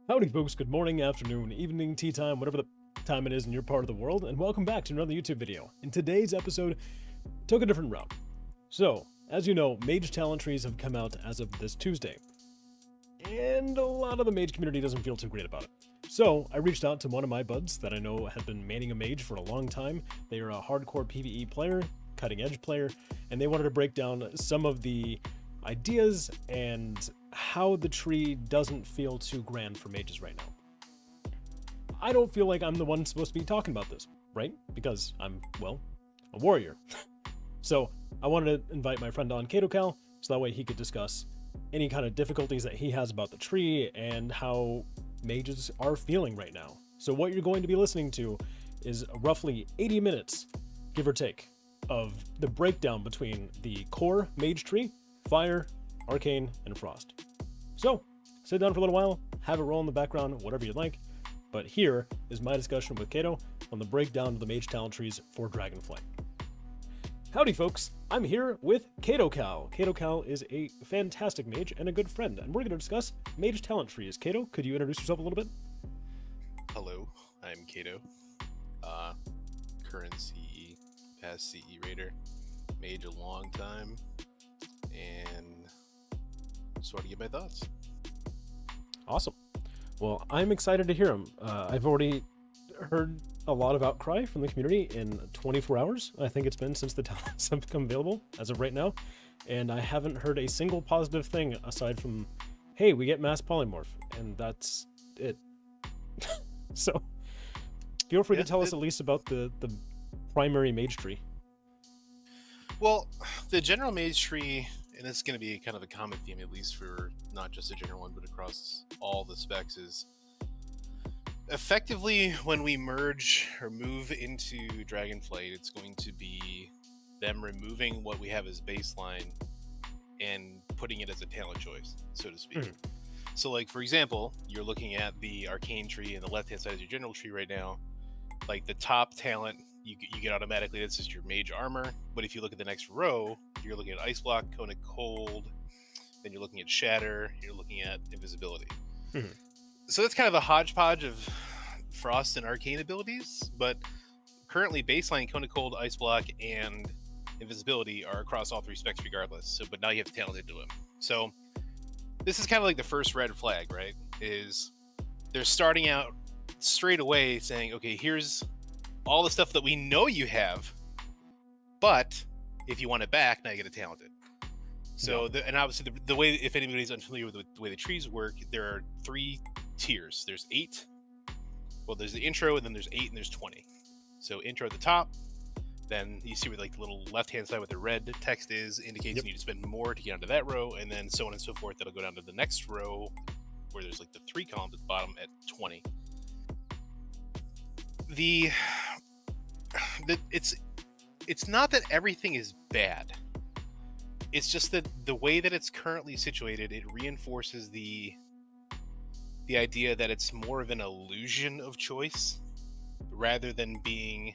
Howdy folks, good morning, afternoon, evening, tea time, whatever the time it is in your part of the world, and welcome back to another YouTube video. In today's episode, took a different route. So, as you know, Mage talent trees have come out as of this Tuesday, and a lot of the Mage community doesn't feel too great about it. So, I reached out to one of my buds that I know has been manning a Mage for a long time. They are a hardcore PvE player, cutting edge player, and they wanted to break down some of the ideas and how the tree doesn't feel too grand for mages right now. I don't feel like I'm the one supposed to be talking about this, right? Because I'm, well, a warrior. So I wanted to invite my friend on Katokal, so that way he could discuss any kind of difficulties that he has about the tree and how mages are feeling right now. So what you're going to be listening to is roughly 80 minutes, give or take, of the breakdown between the core mage tree, fire, arcane, and frost. So, sit down for a little while, have it roll in the background, whatever you'd like, but here is my discussion with Kato on the breakdown of the mage talent trees for Dragonflight. Howdy folks, I'm here with Katokal. Katokal is a fantastic mage and a good friend, and we're going to discuss mage talent trees. Kato, could you introduce yourself a little bit? Hello, I'm Kato. Current CE, past CE raider, mage a long time, and just want to get my thoughts. Awesome. Well, I'm excited to hear them. I've already heard a lot of outcry from the community in 24 hours. I think it's been since the talents have become available as of right now. And I haven't heard a single positive thing aside from, hey, we get mass polymorph. And that's it. So feel free to tell us at least about the primary mage tree. Well, the general mage tree, and it's going to be kind of a common theme, at least for not just the general one, but across all the specs, is effectively when we merge or move into Dragonflight, it's going to be them removing what we have as baseline and putting it as a talent choice, so to speak. So, like, for example, you're looking at the arcane tree and the left-hand side of your general tree right now. Like, the top talent, you get automatically, that's just your mage armor. But if you look at the next row, you're looking at Ice Block, Cone of Cold, then you're looking at Shatter, you're looking at Invisibility. So that's kind of a hodgepodge of Frost and Arcane abilities, but currently baseline Cone of Cold, Ice Block, and Invisibility are across all three specs regardless. So, but now you have to talent into them. So this is kind of like the first red flag, right? Is they're starting out straight away saying, okay, here's all the stuff that we know you have, but if you want it back, now you get it talented. So, and obviously the way, if anybody's unfamiliar with the way the trees work, there are 3 tiers. There's 8. Well, there's the intro, and then there's 8, and there's 20. So intro at the top, then you see where like the little left-hand side with the red text is, indicates you need to spend more to get onto that row, and then so on and so forth. That'll go down to the next row, where there's like the 3 columns at the bottom at 20. It's not that everything is bad. It's just that the way that it's currently situated, it reinforces the idea that it's more of an illusion of choice rather than being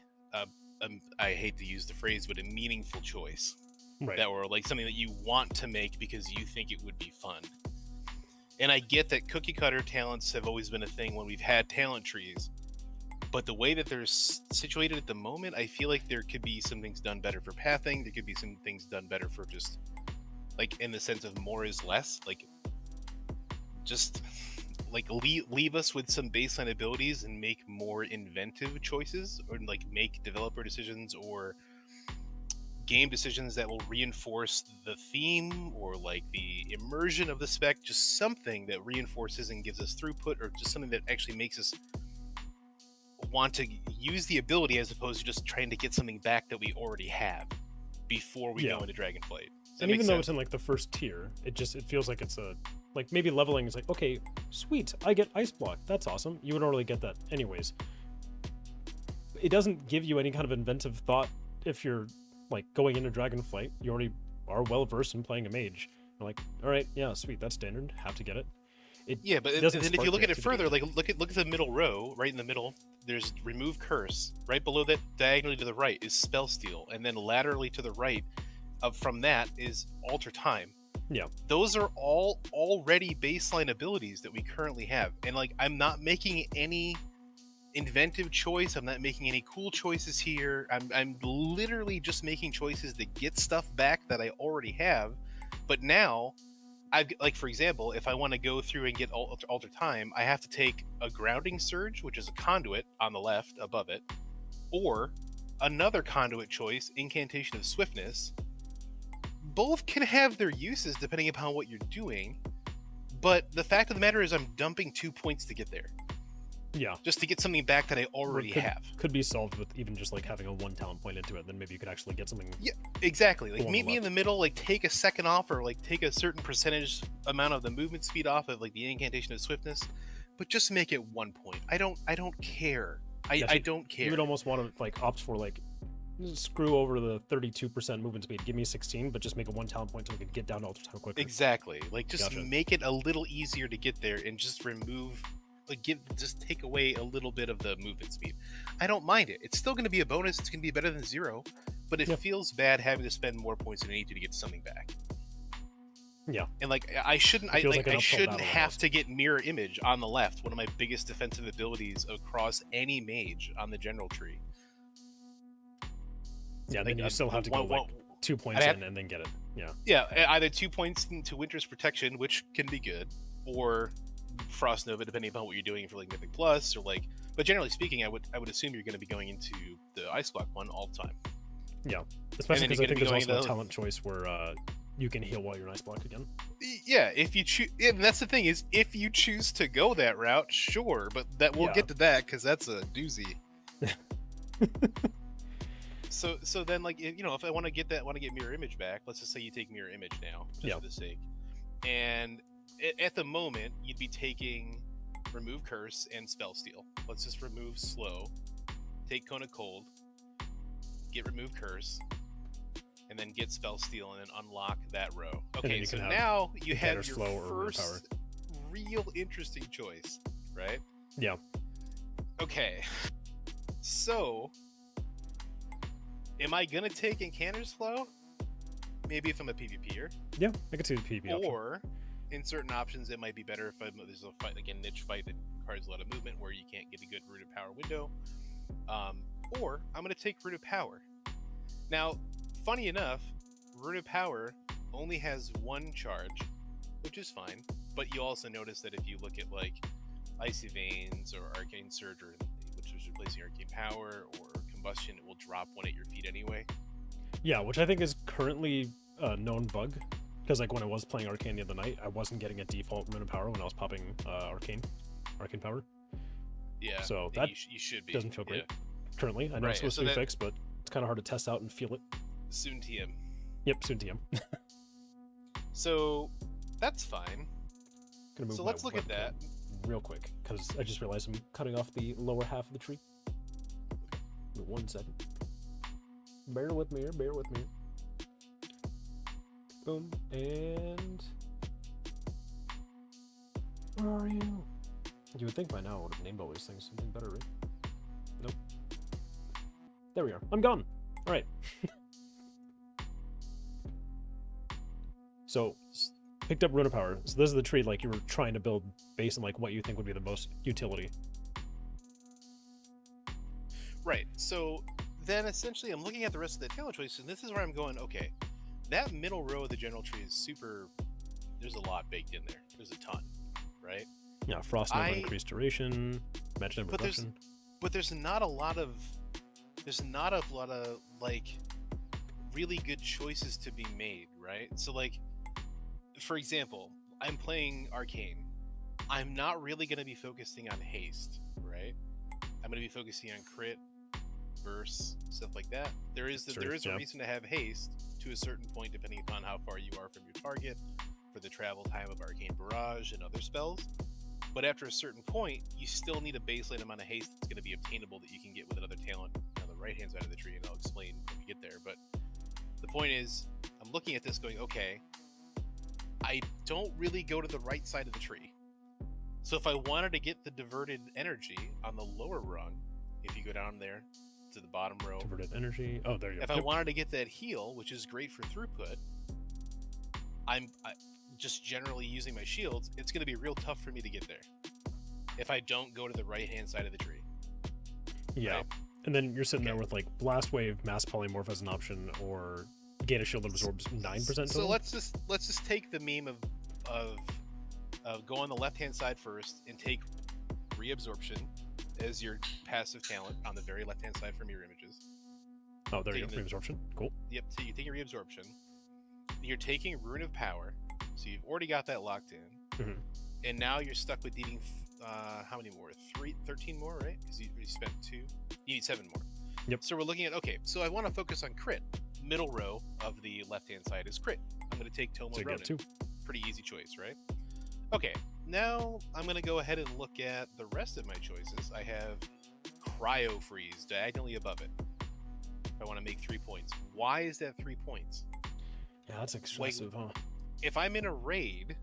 I hate to use the phrase, but a meaningful choice. Right. That or like something that you want to make because you think it would be fun. And I get that cookie cutter talents have always been a thing when we've had talent trees. But the way that they're situated at the moment, I feel like there could be some things done better for pathing. There could be some things done better for just, like, in the sense of more is less. Like, just, like, leave us with some baseline abilities and make more inventive choices. Or, like, make developer decisions or game decisions that will reinforce the theme or, like, the immersion of the spec. Just something that reinforces and gives us throughput, or just something that actually makes us want to use the ability as opposed to just trying to get something back that we already have before we go into Dragonflight. And even though it's in like the first tier, it feels like it's a, like, maybe leveling is like, okay, sweet, I get Ice Block, that's awesome. You would normally get that anyways. It doesn't give you any kind of inventive thought if you're like going into Dragonflight. You already are well versed in playing a mage. You're like, all right, yeah, sweet, that's standard, have to get it. But then if you look at it further, like look at the middle row, right in the middle, there's remove curse. Right below that, diagonally to the right, is spell steal, and then laterally to the right, from that is alter time. Yeah. Those are all already baseline abilities that we currently have. And like, I'm not making any inventive choice. I'm not making any cool choices here. I'm literally just making choices to get stuff back that I already have. But now, like, for example, if I want to go through and get alter time, I have to take a grounding surge, which is a conduit on the left above it, or another conduit choice, incantation of swiftness. Both can have their uses depending upon what you're doing, but the fact of the matter is I'm dumping 2 points to get there. Yeah. Just to get something back that I already have. Could be solved with even just like having a 1 talent point into it, then maybe you could actually get something. Yeah, exactly. Like, meet me in the middle, like take a second off, or like take a certain percentage amount of the movement speed off of like the incantation of swiftness, but just make it 1 point. I don't care. I don't care. You would almost want to like opt for like screw over the 32% movement speed, give me 16, but just make a 1 talent point so we could get down to alter time quicker. Exactly. Like, just make it a little easier to get there and just remove, like, just take away a little bit of the movement speed. I don't mind it. It's still going to be a bonus. It's going to be better than 0, but it feels bad having to spend more points than I need to get something back. Yeah. And like, I shouldn't have to get mirror image on the left, one of my biggest defensive abilities across any mage on the general tree. Yeah, like, then you still have to go like 2 points in and then get it. Yeah. Yeah, either 2 points into Winter's Protection, which can be good, or Frost Nova, depending upon what you're doing for like Mythic Plus, or like. But generally speaking, I would assume you're going to be going into the Ice Block one all the time. Yeah, especially because I think there's also a talent choice where you can heal while you're in Ice Block again. Yeah, if you choose, and that's the thing is, if you choose to go that route, sure, but that we'll get to that because that's a doozy. So then, like, you know, if I want to get mirror image back, let's just say you take mirror image now, just for the sake, and at the moment you'd be taking remove curse and spell steal. Let's just remove slow, take Cone of Cold, get remove curse, and then get spell steal, and then unlock that row. Okay, so now you have your first real interesting choice, right? Yeah. Okay, so. Am I gonna take Incanter's Flow? Maybe if I'm a PvPer. Yeah, I could see the PvP option. Or in certain options, it might be better if there's a fight, like a niche fight that requires a lot of movement where you can't get a good Root of Power window. Or I'm gonna take Root of Power. Now, funny enough, Root of Power only has 1 charge, which is fine. But you also notice that if you look at like Icy Veins or Arcane Surge, which is replacing Arcane Power, or Combustion, it will drop 1 at your feet anyway. Yeah, which I think is currently a known bug, because like when I was playing Arcane the other night, I wasn't getting a default Rune of Power when I was popping Arcane Power. Yeah, so that you should be. Doesn't feel great currently. I know it's supposed to be fixed, but it's kind of hard to test out and feel it. Soon TM. Yep, soon TM. So that's fine. So let's look at that real quick, because I just realized I'm cutting off the lower half of the tree. 1 second. Bear with me. Boom, and where are you? You would think by now I would have named all these things something better, right? Nope. There we are. I'm gone. All right. So, picked up Rune of Power. So this is the tree like you were trying to build based on like what you think would be the most utility. Right, so then essentially I'm looking at the rest of the talent choices, and this is where I'm going, okay, that middle row of the general tree is super, there's a lot baked in there. There's a ton, right? Yeah, Frost Nova, increased duration, match number reduction. But there's not a lot of, like, really good choices to be made, right? So, like, for example, I'm playing Arcane. I'm not really going to be focusing on haste, right? I'm going to be focusing on crit, burst, stuff like that. There is a reason to have haste to a certain point, depending upon how far you are from your target, for the travel time of Arcane Barrage and other spells. But after a certain point, you still need a baseline amount of haste that's going to be obtainable that you can get with another talent on the right-hand side of the tree, and I'll explain when we get there. But the point is, I'm looking at this going, okay, I don't really go to the right side of the tree. So if I wanted to get the diverted energy on the lower rung, if you go down there to the bottom row, diverted energy. Oh, there you go. If I wanted to get that heal, which is great for throughput, just generally using my shields, it's going to be real tough for me to get there if I don't go to the right-hand side of the tree. Yeah. Right? And then you're sitting there with like Blast Wave, Mass Polymorph as an option, or gain a shield that absorbs 9% total. So let's just take the meme of go on the left-hand side first and take Reabsorption as your passive talent on the very left-hand side from your images. Oh, there you go. Reabsorption. Cool. Yep. So you take your Reabsorption. You're taking Rune of Power, so you've already got that locked in. Mm-hmm. And now you're stuck with needing how many more? 13 more, right? Because you spent 2. You need 7 more. Yep. So we're looking at, okay, so I want to focus on crit. Middle row of the left-hand side is crit. I'm going to take Tomo So you Ronin. get 2. Pretty easy choice, right? Okay, now I'm going to go ahead and look at the rest of my choices. I have Cryo Freeze diagonally above it. If I want to make 3 points. Why is that 3 points? Yeah, that's excessive, huh? If I'm in a raid,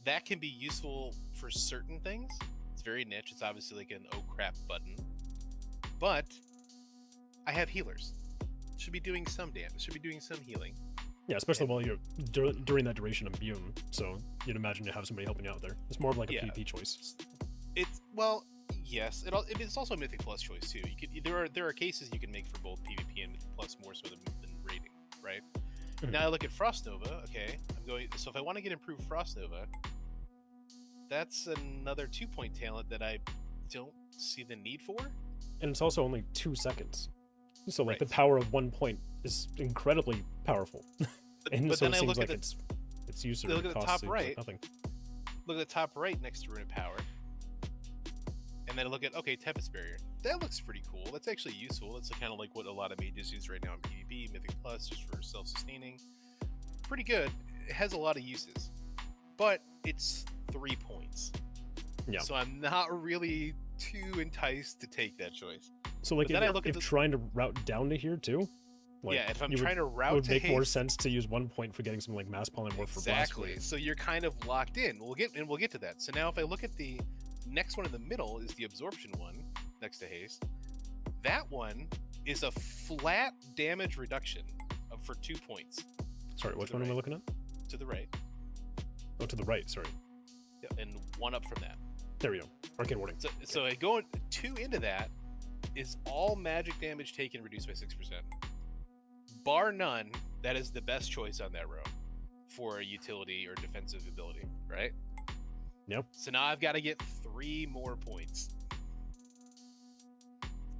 that can be useful for certain things. It's very niche. It's obviously like an oh crap button. But I have healers. Should be doing some damage. Should be doing some healing. Yeah, especially while you're during that duration immune. So you'd imagine you have somebody helping you out there. It's more of like a PvP choice. Yes. It's also a Mythic Plus choice too. You could there are cases you can make for both PvP and Mythic Plus more so than raiding, right? Mm-hmm. Now I look at Frost Nova. Okay, so if I want to get improved Frost Nova, that's another 2-point talent that I don't see the need for. And it's also only 2 seconds. So like Right. the power of 1 point is incredibly powerful. And But so then it I seems look like at it's used look at the top like right. nothing. Look at the top right next to Rune of Power. And then I look at, okay, Tempest Barrier. That looks pretty cool. That's actually useful. That's kind of like what a lot of mages use right now in PvP, Mythic Plus, just for self-sustaining. Pretty good. It has a lot of uses. But it's 3 points. Yeah. So I'm not really too enticed to take that choice. So like But then I if, look at if trying to route down to here too, like, yeah, if I'm you trying to it route would to make more haste, sense to use 1 point for getting some like mass polymorph for blast exactly. wave. So you're kind of locked in. We'll get to that. So now if I look at the next one in the middle is the absorption one next to haste. That one is a flat damage reduction for 2 points. Sorry, which one am I looking at? To the right. Oh, to the right. Sorry. And 1 up from that. There we go. Arcane Warding. So I go 2 into that is all magic damage taken reduced by 6%. Bar none, that is the best choice on that row for a utility or defensive ability, right? Yep. So now I've got to get 3 more points.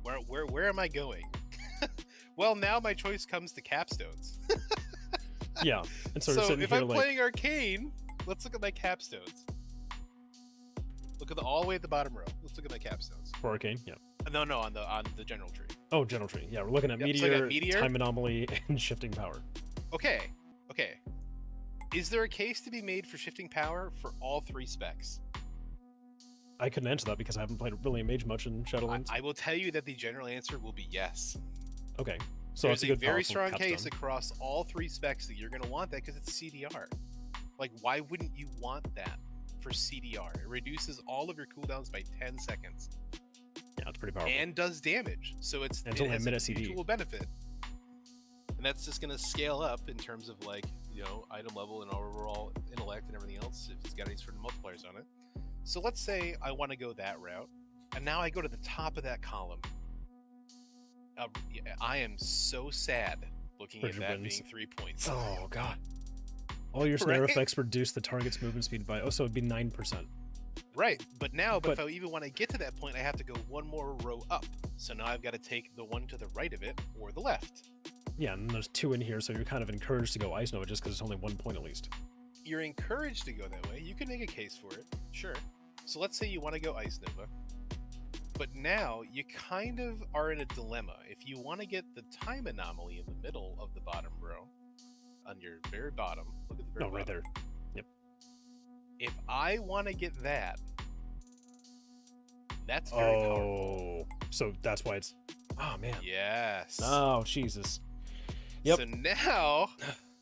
Where am I going? Well, now my choice comes to capstones. Yeah. And so, So you're if I'm playing Arcane, let's look at my capstones. Look at all the way at the bottom row. Let's look at my capstones. for Arcane, yeah. No, on the general tree. Oh, general tree. Yeah, we're looking at Yep, so I got meteor, Meteor. time anomaly, and shifting power. Okay. Is there a case to be made for shifting power for all 3 specs? I couldn't answer that because I haven't played really Mage much in Shadowlands. I will tell you that the general answer will be yes. Okay. So There's that's a a good very powerful strong capstone. case across all 3 specs that you're going to want that because it's CDR. Like, why wouldn't you want that for CDR? It reduces all of your cooldowns by 10 seconds. Yeah, it's pretty powerful. And does damage. So it only a has minute a CD. mutual benefit. And that's just going to scale up in terms of, like, item level and overall intellect and everything else if it's got any sort of multipliers on it. So let's say I want to go that route. And now I go to the top of that column. I am so sad looking at that being 3 points. Oh, God. All your snare Right? effects reduce the target's movement speed by... Oh, so it'd be 9%. Right, but if I even want to get to that point, I have to go 1 more row up. So now I've got to take the one to the right of it or the left. Yeah, and there's 2 in here, so you're kind of encouraged to go Ice Nova just because it's only 1 point at least. You're encouraged to go that way. You can make a case for it, sure. So let's say you want to go Ice Nova. But now you kind of are in a dilemma. If you want to get the time anomaly in the middle of the bottom row, on your very bottom, look at the very bottom. right there. Yep. If I want to get that, that's very powerful. So that's why it's... Oh, man. Yes. Oh, Jesus. Yep. So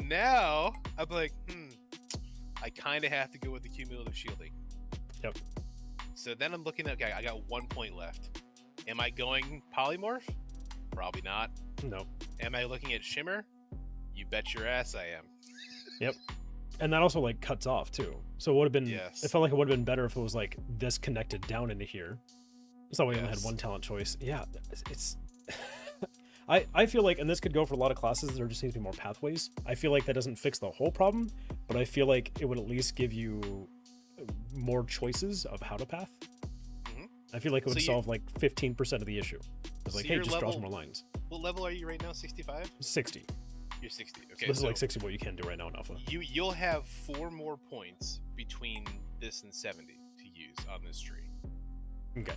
now I'm like, I kind of have to go with the cumulative shielding. Yep. So then I'm looking at, okay, I got 1 point left. Am I going polymorph? Probably not. No. Am I looking at shimmer? You bet your ass I am. Yep. And that also like cuts off too. So it would have been, Yes. it felt like it would have been better if it was like this connected down into here. So we only had Yes. one talent choice. Yeah, it's I feel like, and this could go for a lot of classes, there just needs to be more pathways. I feel like that doesn't fix the whole problem, but I feel like it would at least give you more choices of how to path. Mhm. I feel like it would So you- solve like 15% of the issue. It's like, So hey, your just draw some level- more lines. What level are you right now? 65? 60. You're 60. So Okay. this is like 60 what you can do right now in Alpha. You'll have 4 more points between this and 70 to use on this tree. Okay.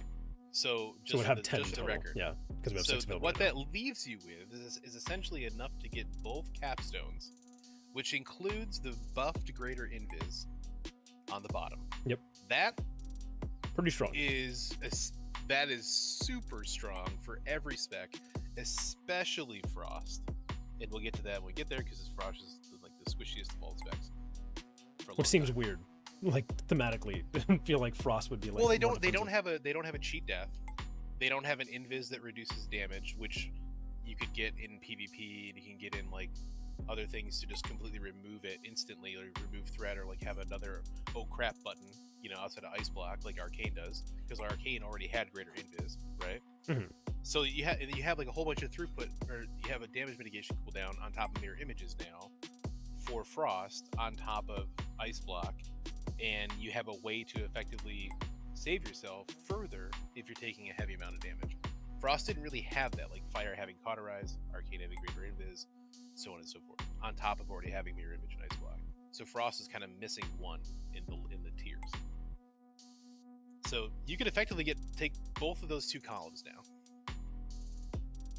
So just So we'd for have the, 10 just the total. record. Yeah, because we have So 6 available what right now. that leaves you with is essentially enough to get both capstones, which includes the buffed greater invis on the bottom. Yep. That Pretty strong. that is super strong for every spec, especially Frost. And we'll get to that when we get there because Frost is like the squishiest of all specs. for a long Which seems time. weird. Like thematically, I feel like Frost would be like. Well, they more don't defensive. have a cheat death. They don't have an invis that reduces damage, which you could get in PvP. And you can get in like other things to just completely remove it instantly, or remove threat, or like have another oh crap button, outside of ice block like Arcane does, because Arcane already had greater invis, right? Mhm. So you have like a whole bunch of throughput, or you have a damage mitigation cooldown on top of mirror images now for Frost on top of ice block, and you have a way to effectively save yourself further if you're taking a heavy amount of damage. Frost didn't really have that, like Fire having Cauterize, Arcane having greater invis, so on and so forth, on top of already having mirror image and ice block. So Frost is kind of missing one in the tiers. So you could effectively take both of those 2 columns now.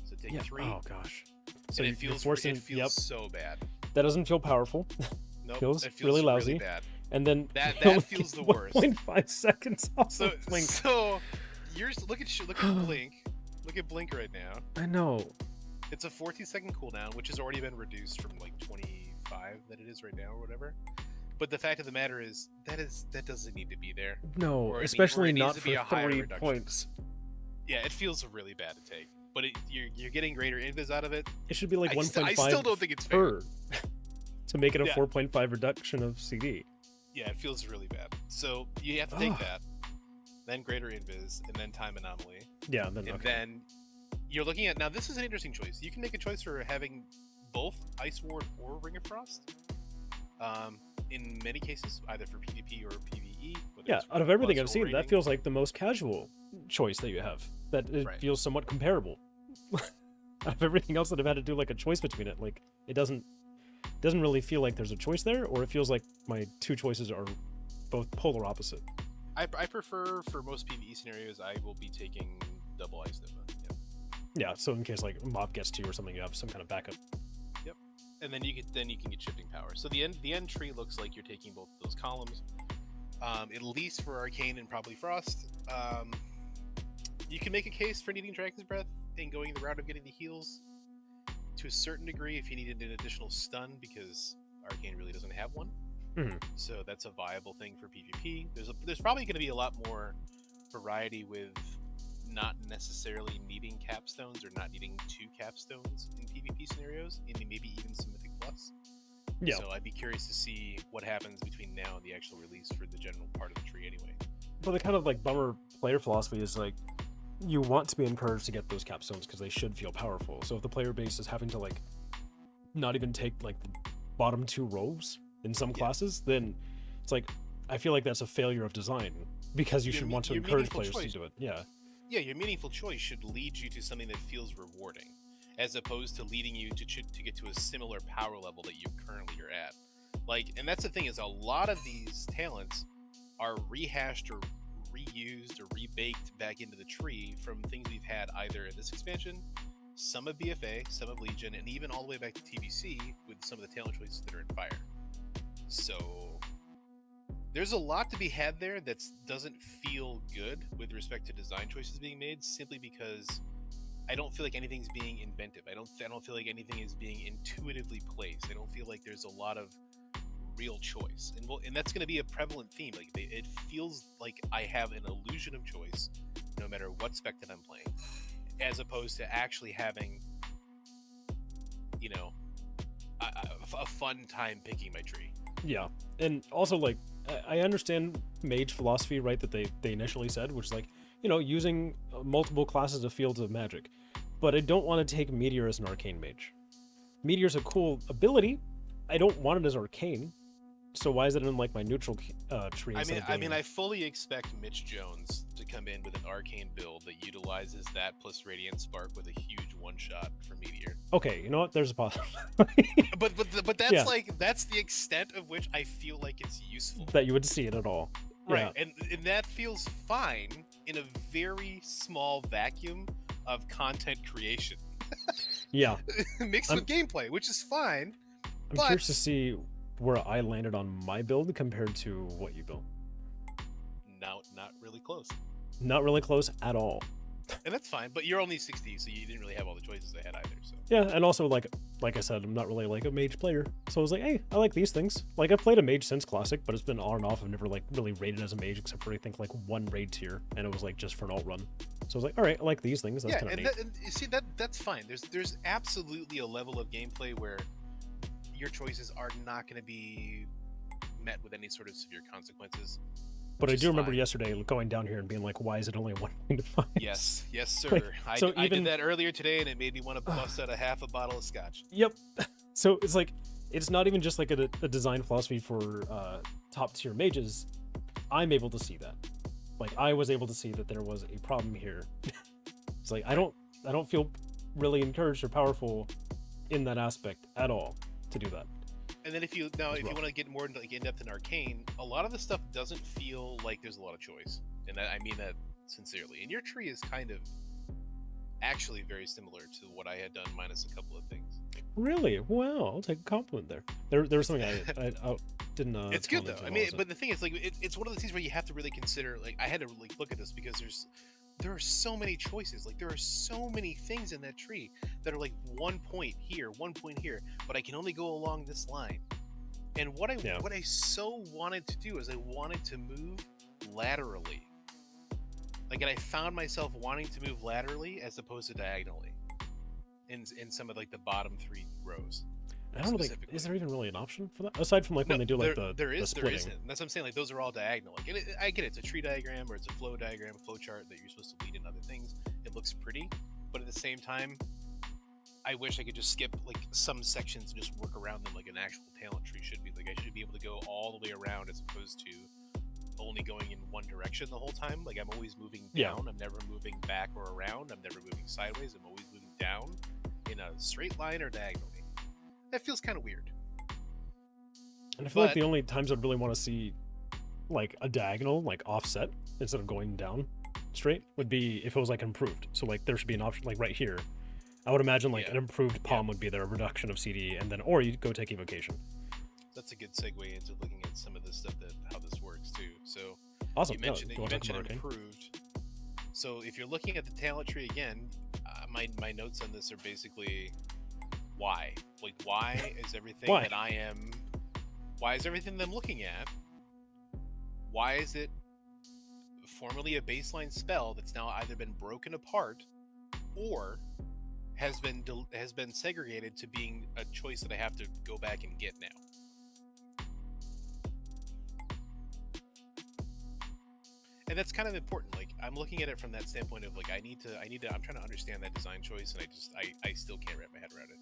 So take 3. Oh gosh. So And you- it feels you're forcing. it feels Yep. so bad. That doesn't feel powerful. Nope, Feels it feels really lousy. bad. And then That you only feels get the worst. 1.5 seconds off So of Blink. so look at Blink. Look at Blink right now. I know. It's a 14-second cooldown, which has already been reduced from like 25 that it is right now or whatever. But the fact of the matter is that doesn't need to be there. No, Or it especially needs not to for be a higher 3 reduction. points. Yeah, it feels really bad to take. But you're getting greater invis out of it. It should be like I 1.5 still don't think it's fair. per to make it a Yeah. 4.5 reduction of CD. Yeah, it feels really bad. So you have to take Ugh. that, then greater invis, and then time anomaly. Yeah, then And okay. then you're looking at, now this is an interesting choice. You can make a choice for having both Ice Ward or Ring of Frost. In many cases, either for PvP or PvE. whether Yeah, it's out of everything plus I've or seen, that rating. feels like the most casual choice that you have. That it Right. feels somewhat comparable. Out of everything else that I've had to do like a choice between it, like it doesn't really feel like there's a choice there, or it feels like my 2 choices are both polar opposite. I prefer, for most PvE scenarios, I will be taking double Ice Nova. Yep. Yeah, so in case like a mob gets to you or something, you have some kind of backup. And then you can get shifting power. So the end tree looks like you're taking both of those columns. At least for Arcane and probably Frost. You can make a case for needing Dragon's Breath and going the route of getting the heals to a certain degree if you needed an additional stun, because Arcane really doesn't have one. Mhm. So that's a viable thing for PvP. There's probably going to be a lot more variety with not necessarily needing capstones or not needing 2 capstones in PvP scenarios, and maybe even some Mythic Plus. Yeah. So I'd be curious to see what happens between now and the actual release for the general part of the tree anyway. But the kind of like bummer player philosophy is like you want to be encouraged to get those capstones because they should feel powerful. So if the player base is having to like not even take like the bottom 2 rows in some classes, then it's like I feel like that's a failure of design, because you should want to your encourage meaningful players choice. to do it. Yeah. Yeah, your meaningful choice should lead you to something that feels rewarding, as opposed to leading you to get to a similar power level that you currently are at. Like, and that's the thing, is a lot of these talents are rehashed or reused or rebaked back into the tree from things we've had either in this expansion, some of BFA, some of Legion, and even all the way back to TBC with some of the talent choices that are in Fire. So there's a lot to be had there that doesn't feel good with respect to design choices being made, simply because I don't feel like anything's being inventive. I don't feel like anything is being intuitively placed. I don't feel like there's a lot of real choice, and that's going to be a prevalent theme. Like it feels like I have an illusion of choice, no matter what spec that I'm playing, as opposed to actually having, a fun time picking my tree. Yeah, and also like I understand Mage philosophy, right? That they initially said, which is like, you know, using multiple classes of fields of magic, but I don't want to take Meteor as an arcane mage. Meteor's a cool ability. I don't want it as arcane. So why is it in like my neutral tree? I fully expect Mitch Jones to come in with an arcane build that utilizes that plus Radiant Spark with a huge one shot for Meteor. Okay, you know what? There's a possibility. but that's yeah. like that's the extent of which I feel like it's useful. That you would see it at all. Right, yeah. and that feels fine in a very small vacuum of content creation. Yeah. Mixed with gameplay, which is fine. I'm curious to see where I landed on my build compared to what you built. Not really close. Not really close at all. And that's fine, but you're only 60, so you didn't really have all the choices I had either. So yeah, and also like I said, I'm not really like a mage player, so I was like, hey, I like these things. Like I've played a mage since classic, but it's been on and off. I've never like really raided as a mage except for I think like one raid tier, and it was like just for an alt run. So I was like, all right, I like these things. That's kind of neat. And you see that's fine. There's absolutely a level of gameplay where your choices are not going to be met with any sort of severe consequences. But I do remember yesterday going down here and being like, why is it only 1.5? Yes, sir. Like, I did that earlier today, and it made me want to bust out a half a bottle of scotch. Yep. So it's like, it's not even just like a design philosophy for top tier mages. I'm able to see that. Like, I was able to see that there was a problem here. It's like, I don't feel really encouraged or powerful in that aspect at all to do that. And then if you want to get more into like in depth in Arcane, a lot of the stuff doesn't feel like there's a lot of choice, and I mean that sincerely. And your tree is kind of actually very similar to what I had done, minus a couple of things. Really? Well, I'll take a compliment there. There was something I didn't. It's good though. I mean, but the thing is, like, it's one of the things where you have to really consider. Like, I had to like look at this because there are so many choices. Like, there are so many things in that tree that are like 1 point here, 1 point here, but I can only go along this line. And what I so wanted to do is I wanted to move laterally. Like, and I found myself wanting to move laterally as opposed to diagonally in some of like the bottom 3 rows. I don't think, is there even really an option for that aside from like when they do like the splitting? There isn't. That's what I'm saying. Like, those are all diagonal. Like, I get it. It's a tree diagram or it's a flow diagram, a flow chart that you're supposed to lead in other things. It looks pretty, but at the same time, I wish I could just skip like some sections and just work around them like an actual talent tree should be. Like, I should be able to go all the way around as opposed to only going in one direction the whole time. Like, I'm always moving down. Yeah. I'm never moving back or around. I'm never moving sideways. I'm always moving down in a straight line or diagonally. That feels kind of weird. And I feel like the only times I'd really want to see like a diagonal, like offset, instead of going down straight, would be if it was like improved. So like there should be an option like right here. I would imagine like an improved palm would be there, a reduction of CD, and then or you go take evocation. That's a good segue into looking at some of the stuff how this works too. So awesome. You mentioned improved. So if you're looking at the talent tree again, my notes on this are basically why? Like, why is everything why? Why is everything that I'm looking at? Why is it formerly a baseline spell that's now either been broken apart or has been segregated to being a choice that I have to go back and get now? And that's kind of important. Like, I'm looking at it from that standpoint of like I'm trying to understand that design choice, and I still can't wrap my head around it.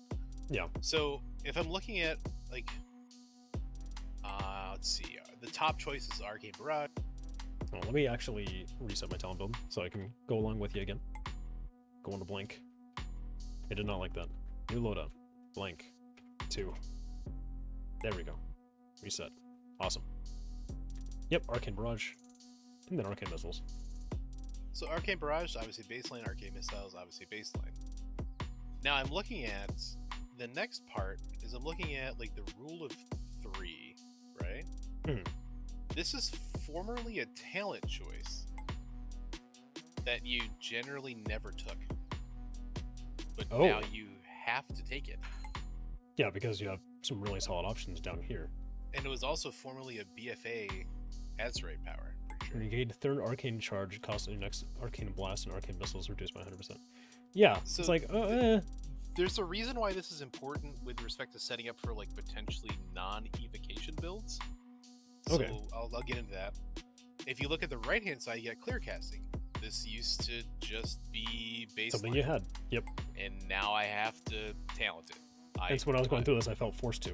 Yeah. So if I'm looking at like, let's see, the top choice is Arcane Barrage. Oh, let me actually reset my talent build so I can go along with you again. Go on to blank. I did not like that. New loadout. Blank. 2. There we go. Reset. Awesome. Yep, Arcane Barrage. And then Arcane Missiles. So Arcane Barrage, obviously baseline. Arcane Missiles, obviously baseline. Now I'm looking at the next part is I'm looking at like the rule of 3, right? This is formerly a talent choice that you generally never took, but now you have to take it. Yeah, because you have some really solid options down here. And it was also formerly a BFA Azerite power. When you gain third arcane charge, cost of your next arcane blast and arcane missiles reduced by 100%. Yeah, so it's like, There's a reason why this is important with respect to setting up for like potentially non-evocation builds. Okay. So I'll get into that. If you look at the right-hand side, you got clear casting. This used to just be baseline. Something you had. Yep. And now I have to talent it. That's when I was going through this, I felt forced to.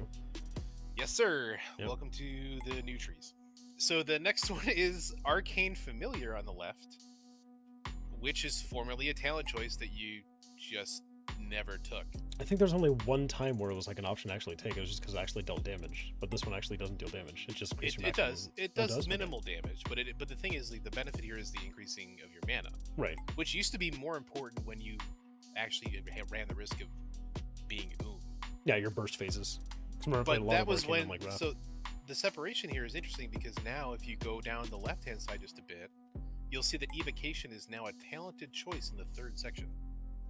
Yes, sir. Yep. Welcome to the new trees. So the next one is Arcane Familiar on the left, which is formerly a talent choice that you just never took. I think there's only one time where it was like an option to actually take. It was just because it actually dealt damage. But this one actually doesn't deal damage. It just increases your maximum. It does minimal damage, but the thing is, like, the benefit here is the increasing of your mana. Right. Which used to be more important when you actually ran the risk of being Yeah, your burst phases. But that was when. Like that. So the separation here is interesting because now, if you go down the left-hand side just a bit, you'll see that evocation is now a talented choice in the third section.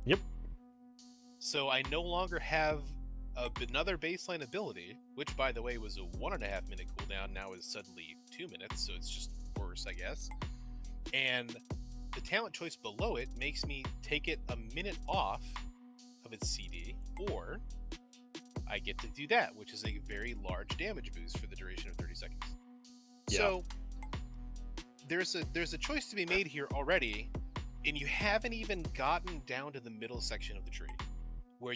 Yep. So I no longer have another baseline ability, which, by the way, was a 1.5 minute cooldown. Now is suddenly 2 minutes, so it's just worse, I guess. And the talent choice below it makes me take it a minute off of its CD, or I get to do that, which is a very large damage boost for the duration of 30 seconds. Yeah. So there's a choice to be made here already, and you haven't even gotten down to the middle section of the tree, where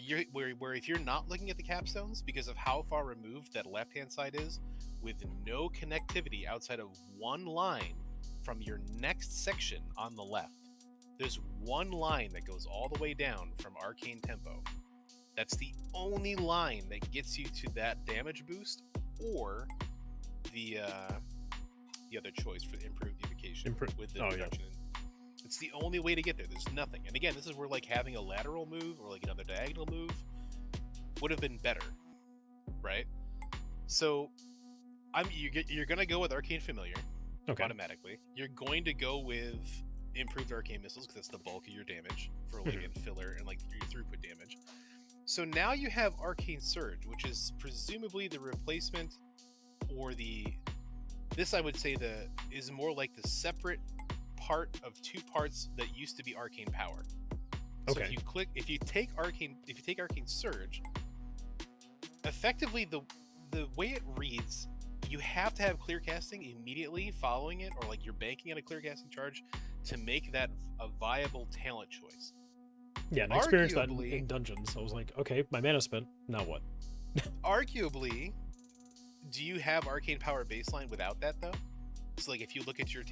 if you're not looking at the capstones because of how far removed that left-hand side is, with no connectivity outside of one line from your next section on the left. There's one line that goes all the way down from Arcane Tempo. That's the only line that gets you to that damage boost, or the other choice for the improved evocation with the reduction. Yeah. It's the only way to get there. There's nothing. And again, this is where like having a lateral move or like another diagonal move would have been better, right? So you're gonna go with Arcane Familiar automatically. You're going to go with improved Arcane Missiles because that's the bulk of your damage for like in filler and like your throughput damage. So now you have Arcane Surge, which is presumably the replacement, or this I would say is more like the separate part of two parts that used to be Arcane Power. So if you take Arcane Surge, effectively the way it reads, you have to have clear casting immediately following it, or like you're banking on a clear casting charge to make that a viable talent choice. Yeah, and I experienced that in dungeons. I was like, okay, my mana spent, now what? Arguably, do you have Arcane Power baseline without that though? So like if you look at your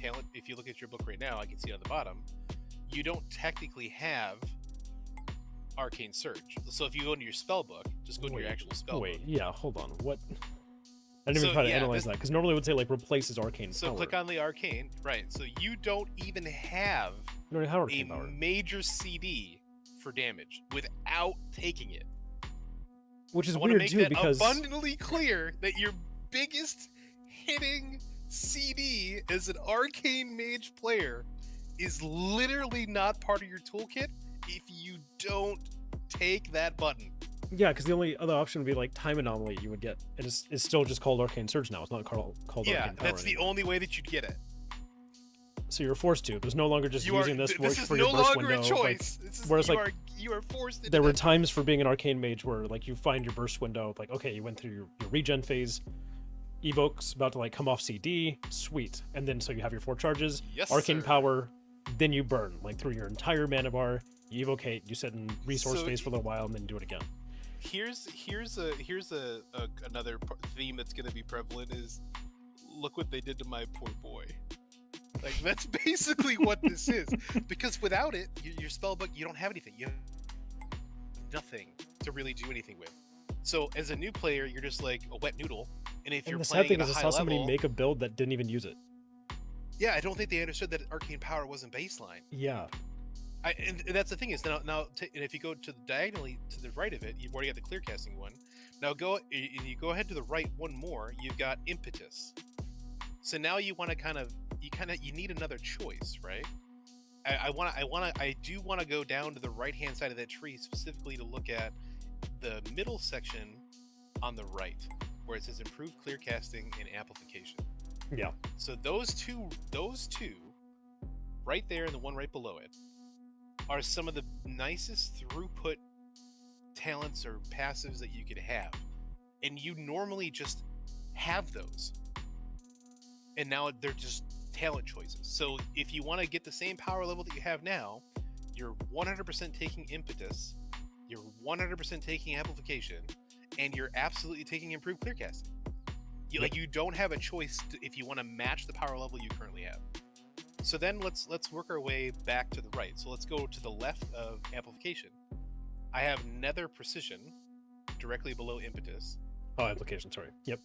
book right now, I can see on the bottom, you don't technically have Arcane Surge. So if you go into your spell book, just go into your actual spell book. Yeah, hold on. What? I didn't even try to analyze that, because normally it would say like replaces Arcane Power. So click on the Arcane, right? So you don't even have Arcane Power. Major CD for damage without taking it. Which is weird too, because abundantly clear that your biggest hitting CD as an Arcane Mage player is literally not part of your toolkit if you don't take that button. Yeah, because the only other option would be like Time Anomaly you would get. And it's still just called Arcane Surge now. It's not called Arcane Power. Yeah, that's the only way that you'd get it. So you're forced to. There's no longer just using this for your burst window. This is no longer a choice. Whereas you are forced into there were times for being an Arcane Mage where like you find your burst window, like okay, you went through your regen phase, Evoke's about to like come off CD, sweet. And then so you have your 4 charges, Arcane Power, then you burn like through your entire mana bar, you evocate, you sit in resource phase for a little while, and then do it again. Here's another theme that's going to be prevalent is look what they did to my poor boy. Like that's basically what this is, because without it, your spell book, you don't have anything. You have nothing to really do anything with. So as a new player, you're just like a wet noodle. And if you're playing at a high level, I saw somebody make a build that didn't even use it. Yeah, I don't think they understood that Arcane Power wasn't baseline. Yeah. And that's the thing is and if you go to the diagonally to the right of it, you've already got the clear casting one. Now you go ahead to the right one more. You've got Impetus. So now you need another choice, right? I do want to go down to the right hand side of that tree specifically to look at the middle section on the right, where it says improved clear casting and amplification. Yeah. So those two right there and the one right below it are some of the nicest throughput talents or passives that you could have, and you normally just have those, and now they're just talent choices. So if you want to get the same power level that you have now, you're 100% taking impetus, you're 100% taking amplification, and you're absolutely taking improved clearcasting. You don't have a choice if you want to match the power level you currently have. So then let's work our way back to the right. So let's go to the left of amplification. I have Nether Precision directly below impetus. Oh, application, sorry. Yep.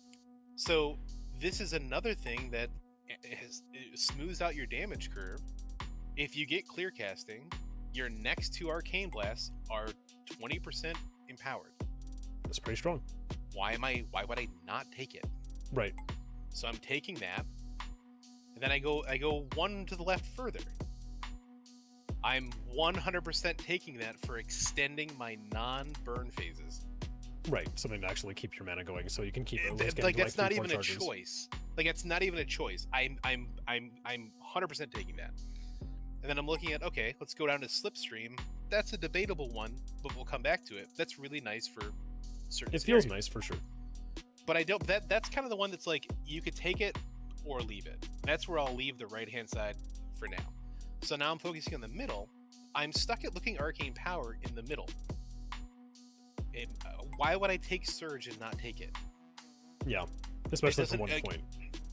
So this is another thing that it smooths out your damage curve. If you get clear casting, your next 2 arcane blasts are 20% empowered. That's pretty strong. Why would I not take it? Right. So I'm taking that. And then I go one to the left further. I'm 100% taking that for extending my non-burn phases. Right, something to actually keep your mana going, so you can keep it. Like that's not even a choice. Like that's not even a choice. I'm 100% taking that. And then I'm looking at, okay, let's go down to Slipstream. That's a debatable one, but we'll come back to it. That's really nice for certain. It feels nice for sure. But I don't. That's kind of the one that's like you could take it or leave it. That's where I'll leave the right hand side for now. So now I'm focusing on the middle. I'm stuck at looking arcane power in the middle. And why would I take Surge and not take it? Yeah, especially for 1 point.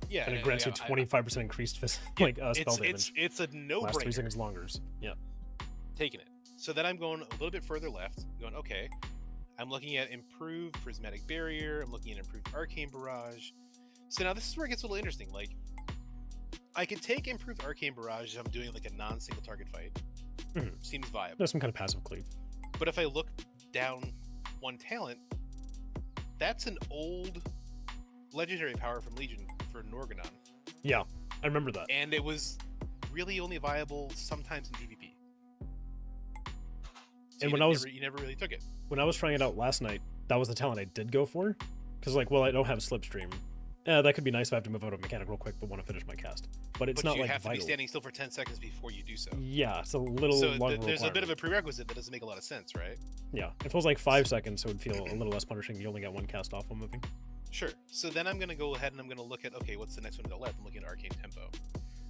Yeah, and it grants you 25% increased spell damage. It's a no-brainer. Last 3 seconds longer. Yeah, taking it. So then I'm going a little bit further left. Going okay. I'm looking at improved prismatic barrier. I'm looking at improved arcane barrage. So now this is where it gets a little interesting. Like, I could take improved arcane barrage if I'm doing like a non-single target fight. Mm-hmm. Seems viable. There's some kind of passive cleave. But if I look down one talent, that's an old legendary power from Legion for Norganon. Yeah, I remember that. And it was really only viable sometimes in PvP. So and you never really took it. When I was trying it out last night, that was the talent I did go for. Because like, well, I don't have Slipstream. That could be nice if I have to move out of mechanic real quick, but want to finish my cast. But it's not like vital. You have to be standing still for 10 seconds before you do so. Yeah, it's a little longer. There's a bit of a prerequisite that doesn't make a lot of sense, right? Yeah, if it was like 5 seconds, so it would feel a little less punishing. You only got 1 cast off while moving. Sure. So then I'm going to go ahead and I'm going to look at, okay, what's the next one to the left? I'm looking at Arcane Tempo.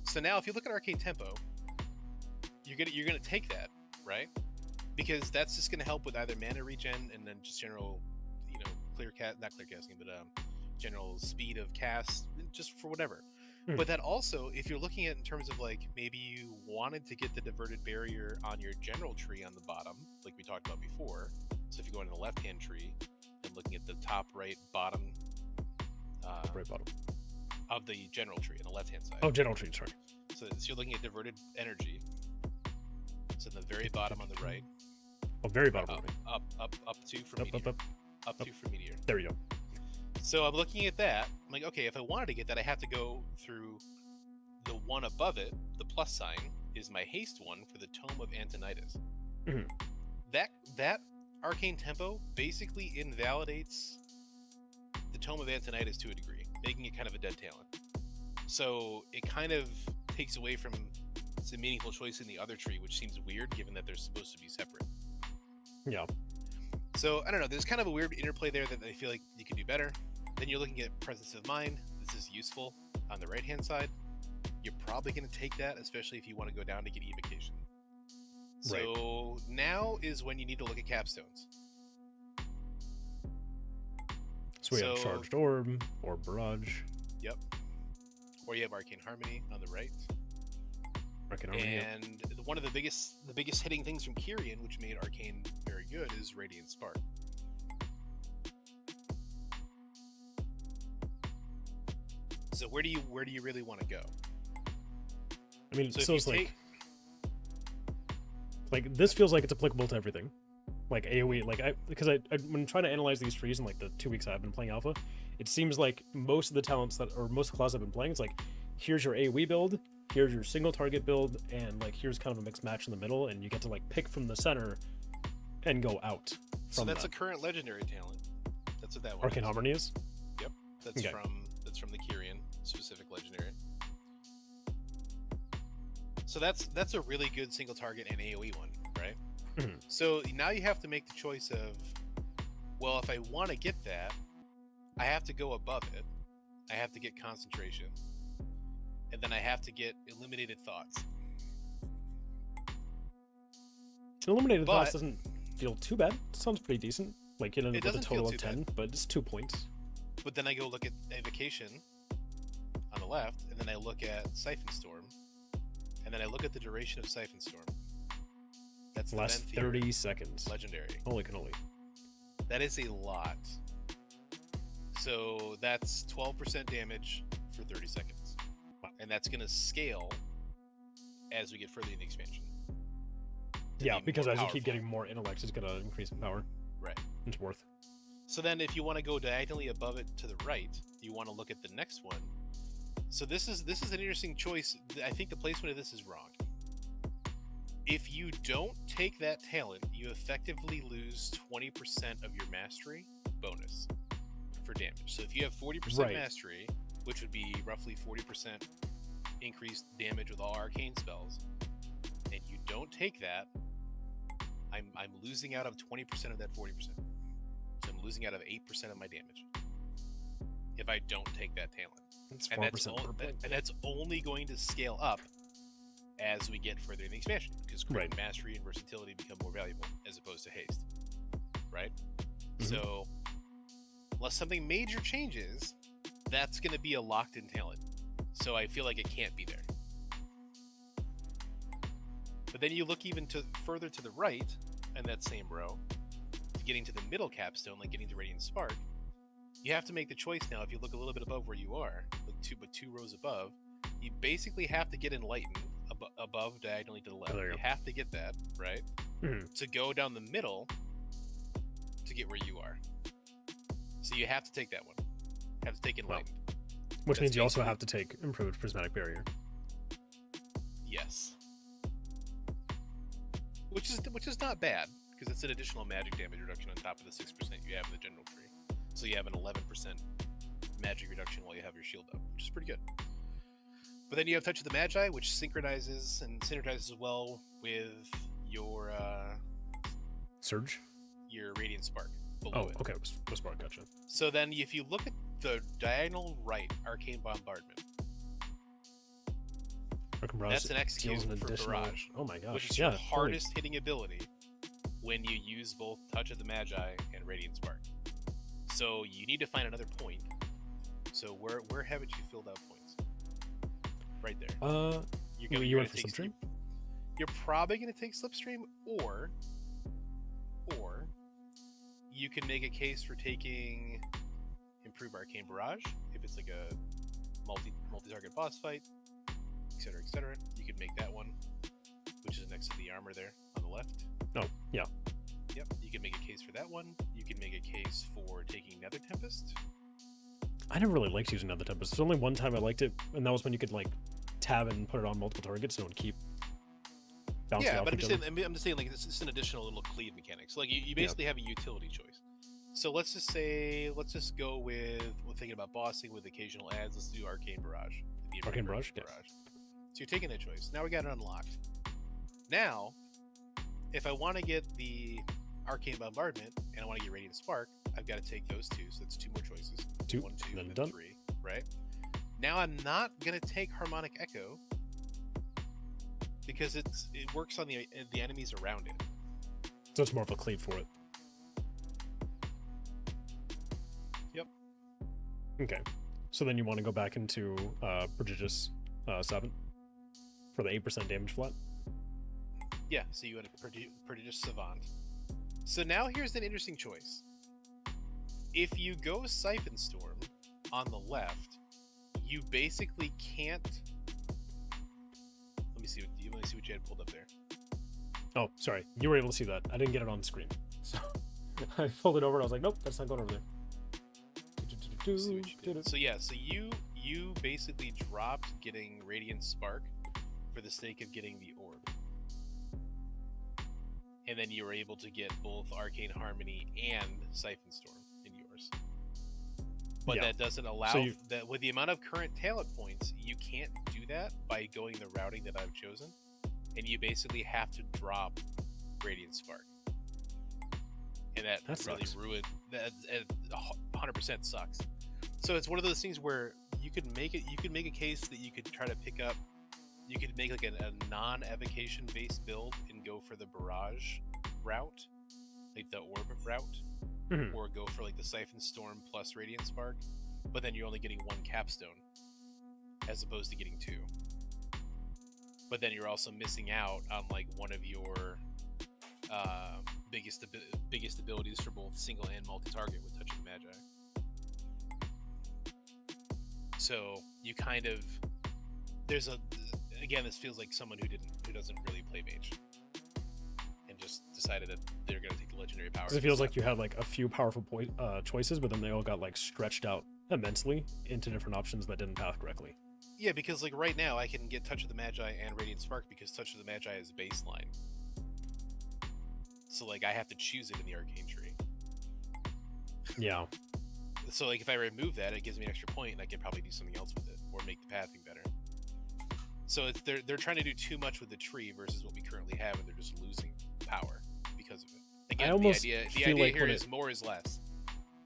So now if you look at Arcane Tempo, you're going to take that, right? Because that's just going to help with either mana regen and then just general, general speed of cast, just for whatever. But that also, if you're looking at in terms of like, maybe you wanted to get the diverted barrier on your general tree on the bottom, like we talked about before. So if you go into the left-hand tree and looking at the top right bottom, right bottom of the general tree on the left-hand side. Oh, general tree, sorry. So you're looking at diverted energy. So in the very bottom on the right. Oh, very bottom. Up 2 from meteor. Up 2 from meteor. There you go. So I'm looking at that. I'm like, okay, if I wanted to get that, I have to go through the one above it. The plus sign is my haste one for the Tome of Antonidas. Mm-hmm. That Arcane Tempo basically invalidates the Tome of Antonidas to a degree, making it kind of a dead talent. So it kind of takes away from some meaningful choice in the other tree, which seems weird given that they're supposed to be separate. Yeah. So I don't know. There's kind of a weird interplay there that I feel like you could do better. Then you're looking at Presence of Mind. This is useful on the right-hand side. You're probably going to take that, especially if you want to go down to get evocation. So now is when you need to look at capstones. So we have Charged Orb or Barrage. Yep. Or you have Arcane Harmony on the right. Arcane Harmony. And one of the biggest hitting things from Kyrian, which made Arcane very good, is Radiant Spark. So where do you really want to go? I mean, so it's like this feels like it's applicable to everything. Like AoE, because when trying to analyze these trees in like the 2 weeks I've been playing alpha, it seems like most of the talents most classes I've been playing, it's like, here's your AoE build, here's your single target build, and like here's kind of a mixed match in the middle, and you get to like pick from the center and go out. So that's a current legendary talent. That's what that one Arcane Harmony is? Yep. That's from the Kyrian specific legendary. So that's a really good single target and AoE one, right? Mhm. So now you have to make the choice of, well, if I want to get that, I have to go above it. I have to get concentration. And then I have to get illuminated thoughts. Illuminated But- Thoughts doesn't feel too bad. It sounds pretty decent. Like, you end It up with a doesn't feel total of too 10, but it's 2 points. But then I go look at Evocation on the left, and then I look at Siphon Storm, and then I look at the duration of Siphon Storm. That's the Last Venthyr 30 seconds. legendary. Holy cannoli. That is a lot. So that's 12% damage for 30 seconds. And that's going to scale as we get further in the expansion. to Yeah, be because more as you keep powerful. getting more intellects, it's going to increase in power. Right. It's worth. So then if you want to go diagonally above it to the right, you want to look at the next one. So this is an interesting choice. I think the placement of this is wrong. If you don't take that talent, you effectively lose 20% of your mastery bonus for damage. So if you have 40% Right. mastery, which would be roughly 40% increased damage with all arcane spells, and you don't take that, I'm losing out of 20% of that 40%. So I'm losing out of 8% of my damage if I don't take that talent. It's And that's, 4% per point. and that's only going to scale up as we get further in the expansion, because Right. mastery and versatility become more valuable as opposed to haste. Right? Mhm. So unless something major changes, that's going to be a locked-in talent. So I feel like it can't be there. But then you look even further to the right in that same row, getting to the middle capstone, like getting to Radiant Spark. You have to make the choice now. If you look a little bit above where you are, like two rows above, you basically have to get Enlightened above diagonally to the left. There you You go. have to get that, right? Mhm. To go down the middle to get where you are. So you have to take that one. Have to take Enlightened. Which That's means you also basically- have to take Improved Prismatic Barrier. Yes. Which is not bad, because it's an additional magic damage reduction on top of the 6% you have in the general tree. So you have an 11% magic reduction while you have your shield up, which is pretty good. But then you have Touch of the Magi, which synchronizes and synergizes well with your Surge? Radiant Spark below Oh, it. okay. Was smart. Gotcha. So then if you look at the diagonal right Arcane Bombardment, Arcane Barrage that's an execute deals an for additional... Barrage, Oh my gosh. which is yeah, your hardest hitting ability when you use both Touch of the Magi and Radiant Spark. So you need to find another point. So where haven't you filled out points? Right there. You you're went for gonna take Slipstream? You're probably going to take Slipstream, or you can make a case for taking Improve Arcane Barrage if it's like a multi-target boss fight, etc., etc. You could make that one, which is next to the armor there on the left. Oh, yeah. Yep, you can make a case for that one. You can make a case for taking Nether Tempest. I never really liked using Nether Tempest. There's only one time I liked it, and that was when you could, like, tab and put it on multiple targets and it would keep bouncing Yeah, off but each other. I'm just saying, like, it's just an additional little cleave mechanic. So, like, you basically have a utility choice. So let's just go with, we're thinking about bossing with occasional adds. Let's do Arcane Barrage. The Arcane Barrage, yeah. So you're taking that choice. Now we got it unlocked. Now, if I want to get the Arcane Bombardment and I want to get Radiant Spark, I've got to take those two. So that's two more choices. Two, One, two, then and done. three. Right? Now I'm not going to take Harmonic Echo because it works on the enemies around it. So it's more of a cleave for it. Yep. Okay. So then you want to go back into Prodigious 7 for the 8% damage flat? Yeah, so you want to Prodigious Savant. So now here's an interesting choice. If you go Siphon Storm on the left, you basically can't. Let me see what you had pulled up there. Oh, sorry. You were able to see that. I didn't get it on screen. So I pulled it over and I was like, nope, that's not going over there. See what you did. So yeah, so you basically dropped getting Radiant Spark for the sake of getting the orb. And then you were able to get both Arcane Harmony and Siphon Storm in yours. But Yeah. that doesn't allow So you- that with the amount of current talent points, you can't do that by going the routing that I've chosen. And you basically have to drop Radiant Spark, and that really sucks. ruined that. 100% sucks. So it's one of those things where you could make a case that you could try to pick up. You could make like a non-evocation based build and go for the Barrage route, like the Orb route, or go for like the Siphon Storm plus Radiant Spark, but then you're only getting one capstone as opposed to getting two. But then you're also missing out on like one of your biggest abilities for both single and multi-target with Touch of the Magi. So you kind of again, this feels like someone who doesn't really play Mage and just decided that they're going to take the legendary power. It feels like you had like a few powerful choices, but then they all got like stretched out immensely into different options that didn't path correctly. Yeah, because like right now I can get Touch of the Magi and Radiant Spark because Touch of the Magi is baseline. So like I have to choose it in the Arcane tree. Yeah. So like if I remove that, it gives me an extra point, and I can probably do something else with it or make the pathing better. So they're trying to do too much with the tree versus what we currently have, and they're just losing power because of it. Again, the idea like here is more is less.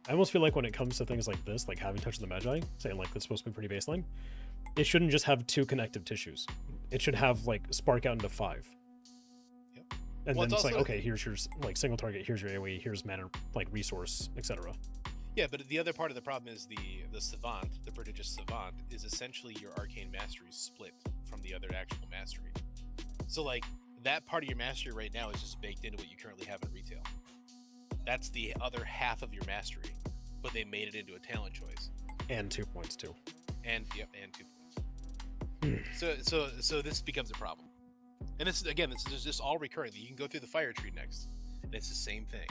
I almost feel like when it comes to things like this, like having Touch of the Magi, saying like that's supposed to be pretty baseline, it shouldn't just have 2 connective tissues. It should have like spark out into 5. Yep. And then it's like, okay, here's your like single target, here's your AoE, here's mana, like resource, etc. Yeah, but the other part of the problem is the Savant, the Prodigious Savant, is essentially your Arcane Mastery split from the other actual Mastery. So like that part of your Mastery right now is just baked into what you currently have in retail. That's the other half of your Mastery, but they made it into a talent choice. And 2 points too. And 2 points. So this becomes a problem. And this is just all recurring. You can go through the Fire Tree next, and it's the same thing.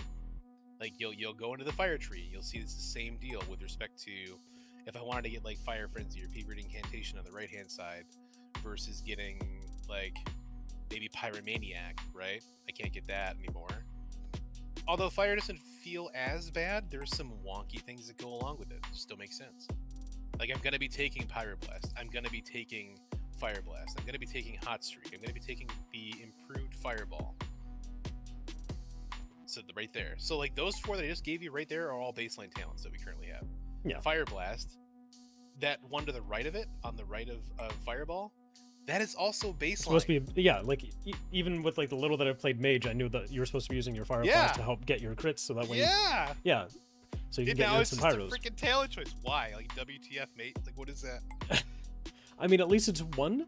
Like you'll go into the Fire Tree, you'll see it's the same deal with respect to if I wanted to get like Fire Frenzy or Fevered Incantation on the right hand side versus getting like maybe Pyromaniac, right? I can't get that anymore. Although fire doesn't feel as bad, there's some wonky things that go along with it. It still makes sense. Like I'm gonna be taking Pyroblast, I'm gonna be taking Fire Blast, I'm gonna be taking Hot Streak, I'm gonna be taking the improved Fireball. So right there. So like those 4 that I just gave you right there are all baseline talents that we currently have. Yeah. Fire Blast, that one to the right of it, on the right of Fireball, that is also baseline. It's supposed to be, yeah, like even with like the little that I played Mage, I knew that you were supposed to be using your Fire Blast to help get your crits, so that way yeah. So you can get some pyros. It's just a freaking talent choice. Why? Like WTF, mate? Like what is that? I mean, at least it's 1.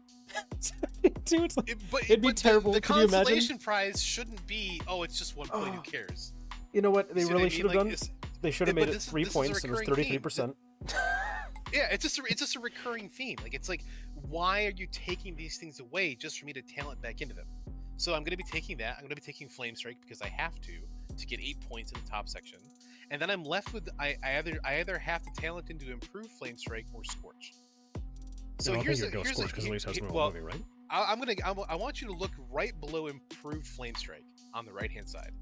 2, it's like, it'd be but terrible. The Could you imagine? consolation prize shouldn't be, it's just 1 point. Who cares? You know what? They really should have done. They should have made it 3 points. It was 33%. Yeah, it's just a recurring theme. Like it's like, why are you taking these things away just for me to talent back into them? So I'm going to be taking that. I'm going to be taking Flame Strike because I have to get 8 points in the top section, and then I'm left with I either have to talent into Improved Flame Strike or Scorch. So here's Scorch because at least has some moving, right? I want you to look right below Improved Flame Strike on the right hand side.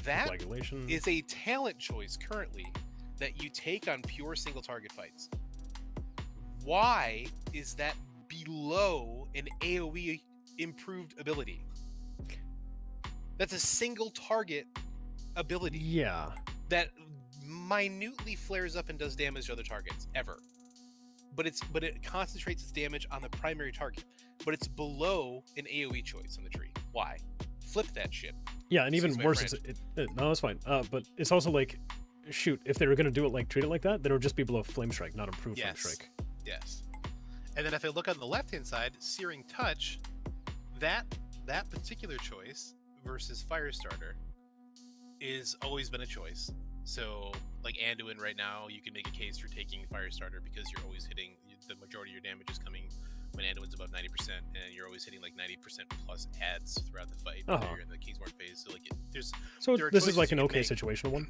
That is a talent choice currently that you take on pure single target fights. Why is that below an AoE improved ability? That's a single target ability. Yeah. That minutely flares up and does damage to other targets ever. But it concentrates its damage on the primary target. But it's below an AoE choice on the tree. Why? Flip that shit. Yeah, and even worse, no, that's fine. But it's also like, shoot, if they were gonna do it like treat it like that, then it would just be below Flame Strike, not Improved Flame Strike. Yes. And then if I look on the left hand side, Searing Touch, that particular choice versus Firestarter is always been a choice. So like Anduin right now, you can make a case for taking Firestarter because you're always hitting, the majority of your damage is coming when Anduin's above 90%, and you're always hitting like 90% plus adds throughout the fight when you're in the Kingsborn phase. So like this is like an okay situational one.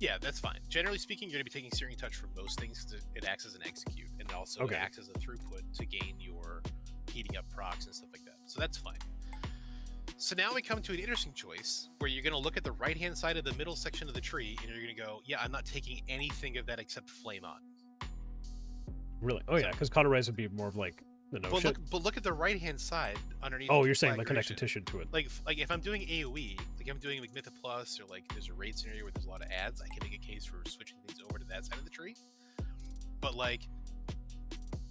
Yeah, that's fine. Generally speaking, you're going to be taking Searing Touch for most things because it acts as an execute, and it also acts as a throughput to gain your heating up procs and stuff like that. So that's fine. So now we come to an interesting choice where you're going to look at the right-hand side of the middle section of the tree, and you're going to go, yeah, I'm not taking anything of that except Flame On. Really? Oh, yeah, because Cauterize would be more of like No but shit. look at the right hand side underneath. Oh, the you're saying flag like connective duration. tissue to it. Like if I'm doing AoE, like I'm doing like Mytha Plus, or like there's a raid scenario where there's a lot of ads, I can make a case for switching things over to that side of the tree. But like,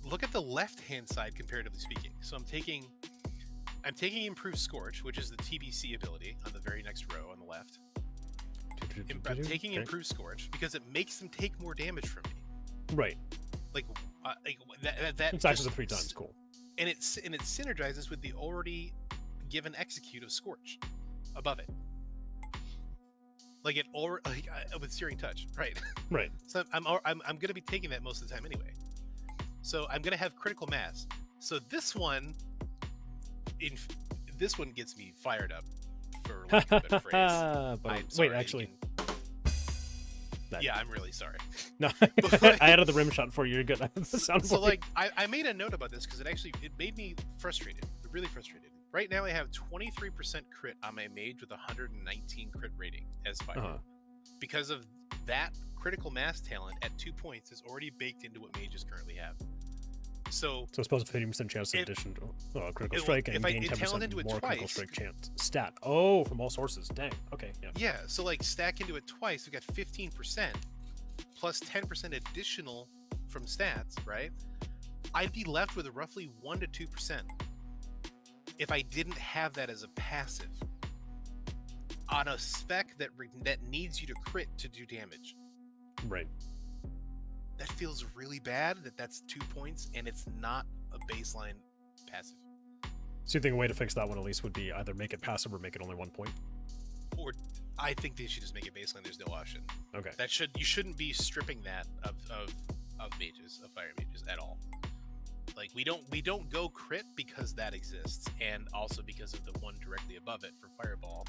look at the left hand side comparatively speaking. So I'm taking Improved Scorch, which is the TBC ability on the very next row on the left. I'm taking Improved Scorch because it makes them take more damage from me. Right. Like that. It's actually 3 times. Cool. And it synergizes with the already given execute of Scorch above it. Like it or like with Searing Touch, right? Right. So I'm gonna be taking that most of the time anyway. So I'm gonna have critical mass. So this one gets me fired up, for lack of a better phrase. But I'm sorry, wait, actually. Yeah, I'm really sorry. No, like, I added the rim shot for you. You're good. So like, I made a note about this because it made me frustrated, really frustrated. Right now I have 23% crit on my mage with 119 crit rating as fire. Because of that critical mass talent at 2 points is already baked into what mages currently have. So it's supposed to 50% chance in addition to critical strike and gain 10% more critical strike chance stat. Oh, from all sources. Dang. Okay. Yeah. Yeah. So like stack into it twice, we got 15% plus 10% additional from stats, right? I'd be left with roughly 1 to 2% if I didn't have that as a passive on a spec that needs you to crit to do damage. Right. That feels really bad that's 2 points and it's not a baseline passive. So you think a way to fix that one at least would be either make it passive or make it only 1 point? Or I think they should just make it baseline. There's no option. Okay. You shouldn't be stripping that of mages, of fire mages at all. Like we don't go crit because that exists, and also because of the one directly above it for Fireball,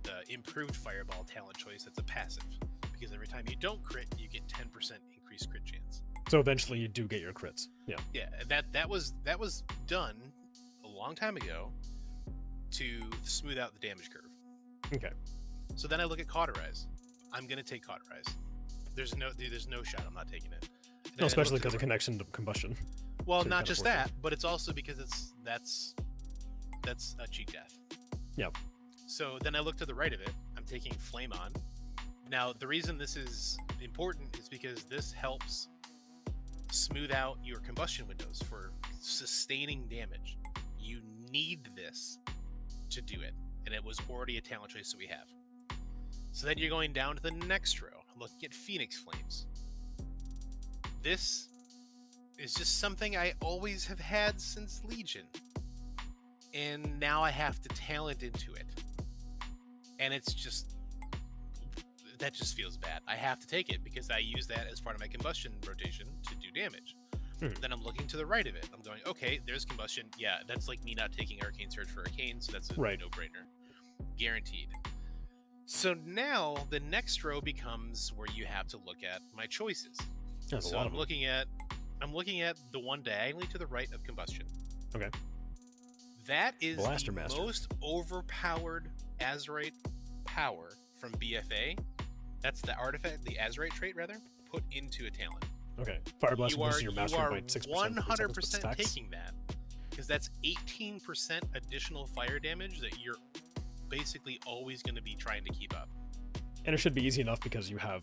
the improved Fireball talent choice. That's a passive. Because every time you don't crit, you get 10% increased crit chance. So eventually you do get your crits. Yeah. Yeah, that was done a long time ago to smooth out the damage curve. Okay. So then I look at Cauterize. I'm gonna take Cauterize. There's no shot I'm not taking it. No, especially because of connection to combustion. Well, so not just that, but it's also because that's a cheat death. Yep. So then I look to the right of it. I'm taking Flame On. Now, the reason this is important is because this helps smooth out your combustion windows for sustaining damage. You need this to do it, and it was already a talent choice that we have. So then you're going down to the next row. I'm looking at Phoenix Flames. This is just something I always have had since Legion, and now I have to talent into it. And it's just... that just feels bad. I have to take it because I use that as part of my combustion rotation to do damage. Then I'm looking to the right of it. I'm going, okay, there's combustion. Yeah, that's like me not taking Arcane Surge for Arcane, so that's a no-brainer. Guaranteed. So now the next row becomes where you have to look at my choices. So I'm looking at the one diagonally to the right of combustion. Okay. That is Blaster the Master. most overpowered Azerite power from BFA. That's the artifact, the Azerite trait, rather, put into a talent. Okay. Fire Blast boosts your mastery by 6%. 100% taking that, because that's 18% additional fire damage that you're basically always going to be trying to keep up. And it should be easy enough because you have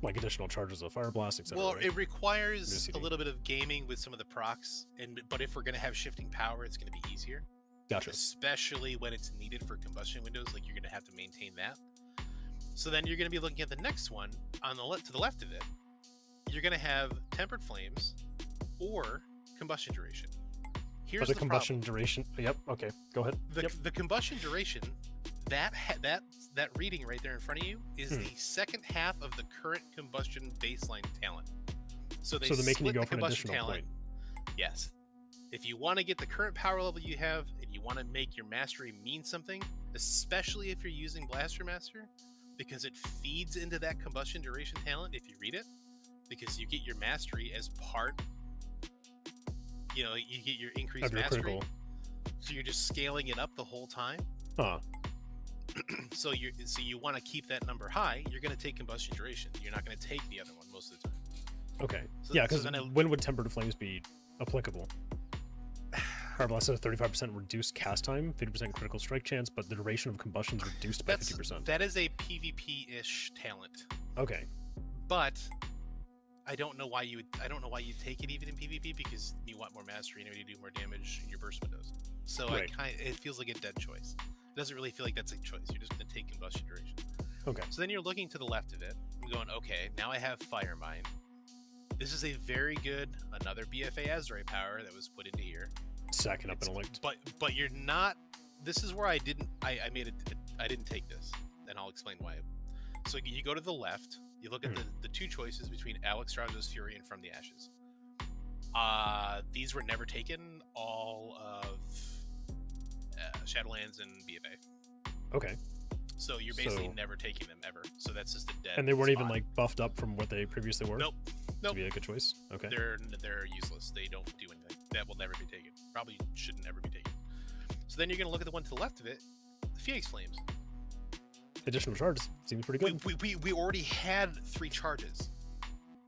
like additional charges of Fire Blast, etc. Well, right? it requires a little bit of gaming with some of the procs, but if we're going to have shifting power, it's going to be easier. Gotcha. Especially when it's needed for combustion windows, like you're going to have to maintain that. So then you're going to be looking at the next one on the to the left of it. You're going to have Tempered Flames or Combustion Duration. Here's the combustion duration. Yep. Okay. Go ahead. The combustion duration, that reading right there in front of you is the second half of the current combustion baseline talent. So they're making you go for an additional talent. Point. Yes. If you want to get the current power level you have, and you want to make your mastery mean something, especially if you're using Blaster Master, because it feeds into that combustion duration talent if you read it, because you get your mastery as part, you get your increased mastery. Critical. So you're just scaling it up the whole time. So you want to keep that number high, you're going to take combustion duration. You're not going to take the other one most of the time. Okay. So, yeah, because when would Tempered Flames be applicable? Fire Blast has a 35% reduced cast time, 50% critical strike chance, but the duration of combustion is reduced by 50%. That is a PvP-ish talent. Okay. But I don't know why you take it even in PvP, because you want more mastery and you do more damage in your burst windows. So Right. it feels like a dead choice. It doesn't really feel like that's a choice. You're just going to take combustion duration. Okay. So then you're looking to the left of it. I'm going, okay, now I have Fire Mine. This is a very good, another BFA Azure power that was put into here. Sacking up and elect. But you're not. This is where I didn't take this, and I'll explain why. So you go to the left. You look at the two choices between Alex Strauss's Fury and From the Ashes. These were never taken. All of Shadowlands and BFA. Okay. So you're basically never taking them ever. So that's just a dead. And they weren't spot. even like buffed up from what they previously were. Nope. To be a good choice. Okay. They're useless. They don't do anything. That will never be taken. Probably shouldn't ever be taken. So then you're going to look at the one to the left of it, the Phoenix Flames. Additional charges seems pretty good. We already had 3 charges.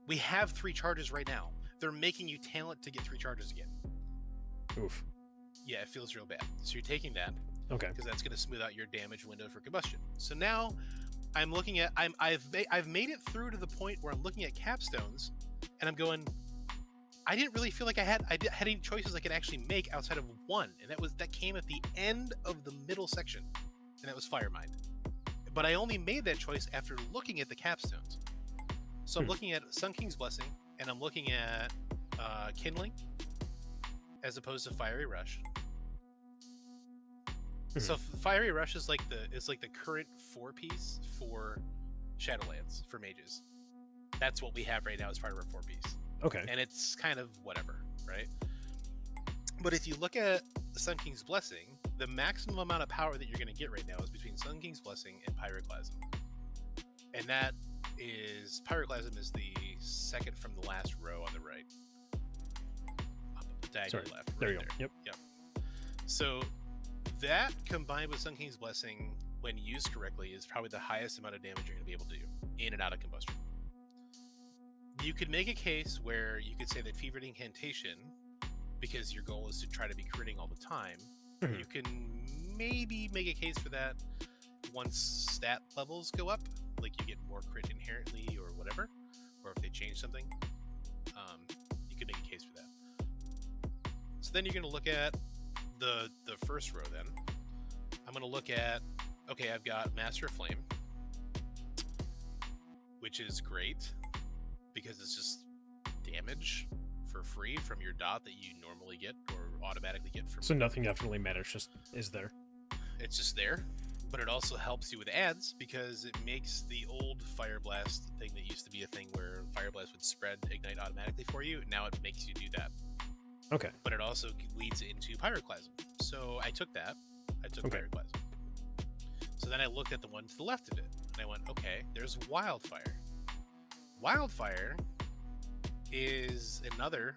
We have 3 charges right now. They're making you talent to get 3 charges again. Oof. Yeah, it feels real bad. So you're taking that. Okay. Because that's going to smooth out your damage window for combustion. So now I'm looking at I've made it through to the point where I'm looking at capstones, and I'm going, I didn't really feel like I had any choices I could actually make outside of one, and that came at the end of the middle section, and that was Firemind. But I only made that choice after looking at the capstones. So I'm looking at Sun King's Blessing, and I'm looking at Kindling as opposed to Fiery Rush. So Fiery Rush is like the current 4-piece for Shadowlands for mages. That's what we have right now as part of our 4-piece. Okay. And it's kind of whatever, right? But if you look at Sun King's Blessing, the maximum amount of power that you're going to get right now is between Sun King's Blessing and Pyroclasm. And that is, Pyroclasm is the second from the last row on the right. Up the diagonal left. Right there you go. Yep. So that combined with Sun King's Blessing, when used correctly, is probably the highest amount of damage you're going to be able to do in and out of combustion. You could make a case where you could say that Fevered Incantation, because your goal is to try to be critting all the time, you can maybe make a case for that once stat levels go up, like you get more crit inherently or whatever, or if they change something, you could make a case for that. So then you're going to look at the first row then. I'm going to look at, okay, I've got Master of Flame, which is great because it's just damage for free from your dot that you normally get or automatically get from. So nothing definitely matters, just is there. It's just there, but it also helps you with ads because it makes the old Fire Blast thing that used to be a thing where Fire Blast would spread ignite automatically for you. Now it makes you do that. Okay. But it also leads into Pyroclasm. So I took that. I took Pyroclasm. So then I looked at the one to the left of it, and I went, okay, there's Wildfire. Wildfire is another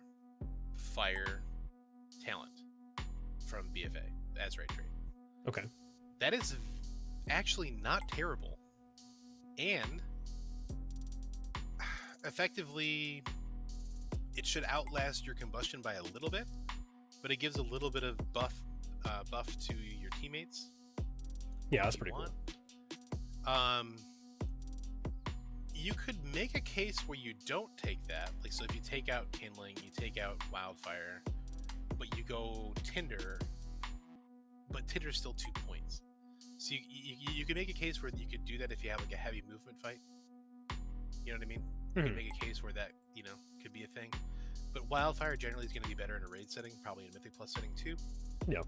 fire talent from BFA, Azure trait. Okay. That is actually not terrible. And effectively, it should outlast your combustion by a little bit, but it gives a little bit of buff to your teammates. Yeah, that's pretty cool. You could make a case where you don't take that. Like, so if you take out Kindling, you take out Wildfire, but you go Tinder, but Tinder's still 2 points. So you could make a case where you could do that if you have like a heavy movement fight. You know what I mean? You can make a case where that, could be a thing. But Wildfire generally is going to be better in a raid setting, probably in a Mythic Plus setting too. Yeah.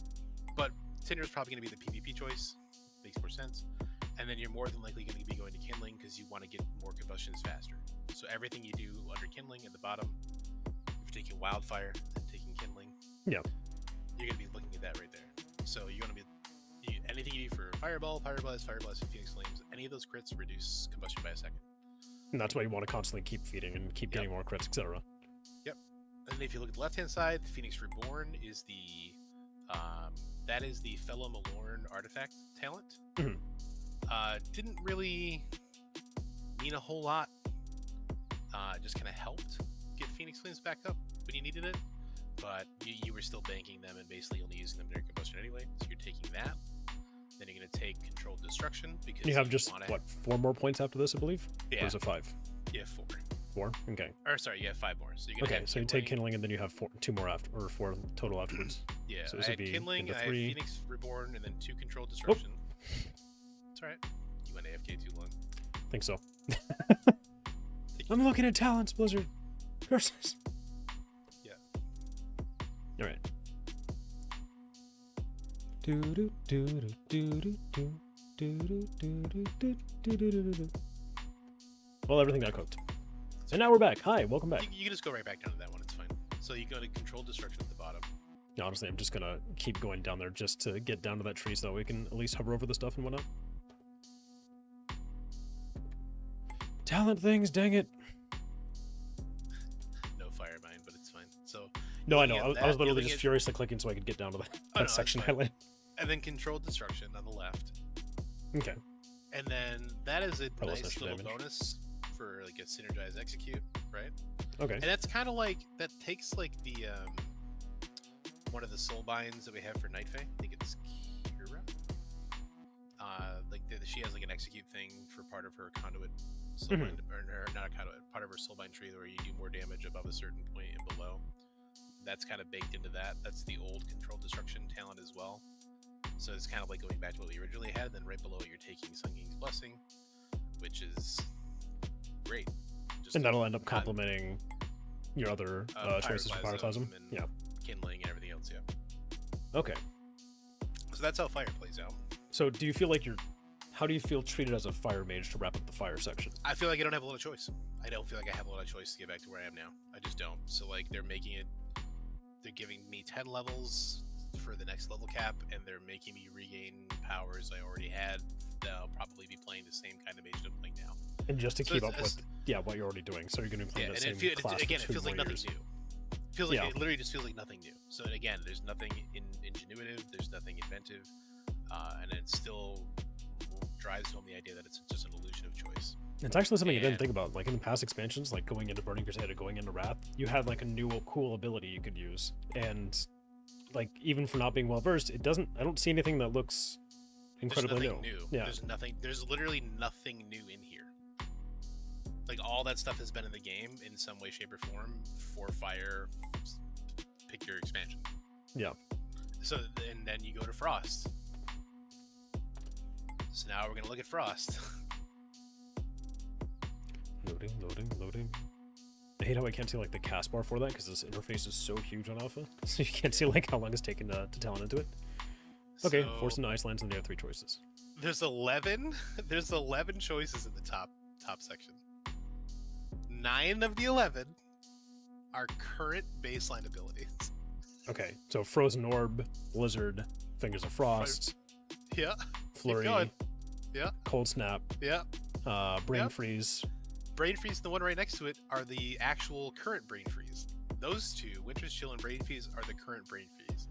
But Tinder's probably going to be the PvP choice. Makes more sense. And then you're more than likely going to be going to Kindling because you want to get more combustions faster. So everything you do under Kindling at the bottom, if you're taking Wildfire and taking Kindling, yeah, you're going to be looking at that right there. So you're going to be anything you do for Fireball, Fire Blast, and Phoenix Flames. Any of those crits reduce combustion by a second. And that's why you want to constantly keep feeding and keep getting more crits, etc. Yep. And if you look at the left-hand side, the Phoenix Reborn is the that is the Fellow Malorn artifact talent. Didn't really mean a whole lot. Just kind of helped get Phoenix Flames back up when you needed it. but you were still banking them and basically only using them during combustion anyway. So you're taking that. Then you're going to take Controlled Destruction because you have just, what, 4 more points after this, I believe? Yeah. Or is it 5? You have 4. 4? Okay. Or sorry, you have 5 more. So you're gonna have so you take Kindling and then you have 2 more after, or 4 total afterwards. Yeah, so I this would had be Kindling, I had 3. Phoenix Reborn, and then 2 Controlled Destruction. It's alright. You went AFK too long. I think so. I'm looking at talents, Blizzard. Curses. Yeah. Alright. Do do do do do do do do do do. Well, everything got cooked. And now we're back. Hi, welcome back. You can just go right back down to that one. It's fine. So you go to Controlled Destruction at the bottom. Yeah, honestly, I'm just gonna keep going down there just to get down to that tree so that we can at least hover over the stuff and whatnot. Talent things, dang it. No fire mine, but it's fine. So no, I know. I was literally just furiously clicking so I could get down to that section highlight. And then Controlled Destruction on the left. Okay. And then that is a Probably nice little damage. Bonus for like a synergize execute, right? Okay. And that's kind of like that takes like the one of the soul binds that we have for Night Fae. I think it's Kira. She has like an execute thing for part of her conduit soulbind, or not a conduit, part of her soulbind tree where you do more damage above a certain point and below. That's kind of baked into that. That's the old Controlled Destruction talent as well. So it's kind of like going back to what we originally had. Then right below it, you're taking Sun King's Blessing, which is great. And that'll end up complementing your other choices for Pyroclasm. And yeah. Kindling and everything else, yeah. Okay. So that's how fire plays out. So do you feel like how do you feel treated as a fire mage to wrap up the fire section? I feel like I don't have a lot of choice. I don't feel like I have a lot of choice to get back to where I am now. I just don't. So like they're giving me 10 levels for the next level cap, and they're making me regain powers I already had. I'll probably be playing the same kind of mage that I'm playing now. And just to keep up with what you're already doing. So you're going to be playing the same class again, for it feels like nothing new. It literally just feels like nothing new. So again, there's nothing ingenuitive, there's nothing inventive, and it still drives home the idea that it's just an illusion of choice. It's actually something I didn't think about. Like in the past expansions, like going into Burning Crusade or going into Wrath, you had like a new cool ability you could use. And like even for not being well versed, I don't see anything that looks incredibly new. Yeah. There's literally nothing new in here. Like all that stuff has been in the game in some way, shape, or form for fire. Pick your expansion. Yeah. So and then you go to Frost. So now we're gonna look at Frost. Loading. I hate how I can't see like the cast bar for that because this interface is so huge on Alpha, so you can't see like how long it's taken to talent into it. Okay, so, Force into Icelands, and they have 3 choices. There's 11. There's 11 choices in the top section. 9 of the 11 are current baseline abilities. Okay, so Frozen Orb, Blizzard, Fingers of Frost, yeah, Flurry, yeah, Cold Snap, yeah, Brain Freeze. Brain Freeze and the one right next to it are the actual current Brain Freeze. Those two, Winter's Chill and Brain Freeze, are the current Brain Freeze.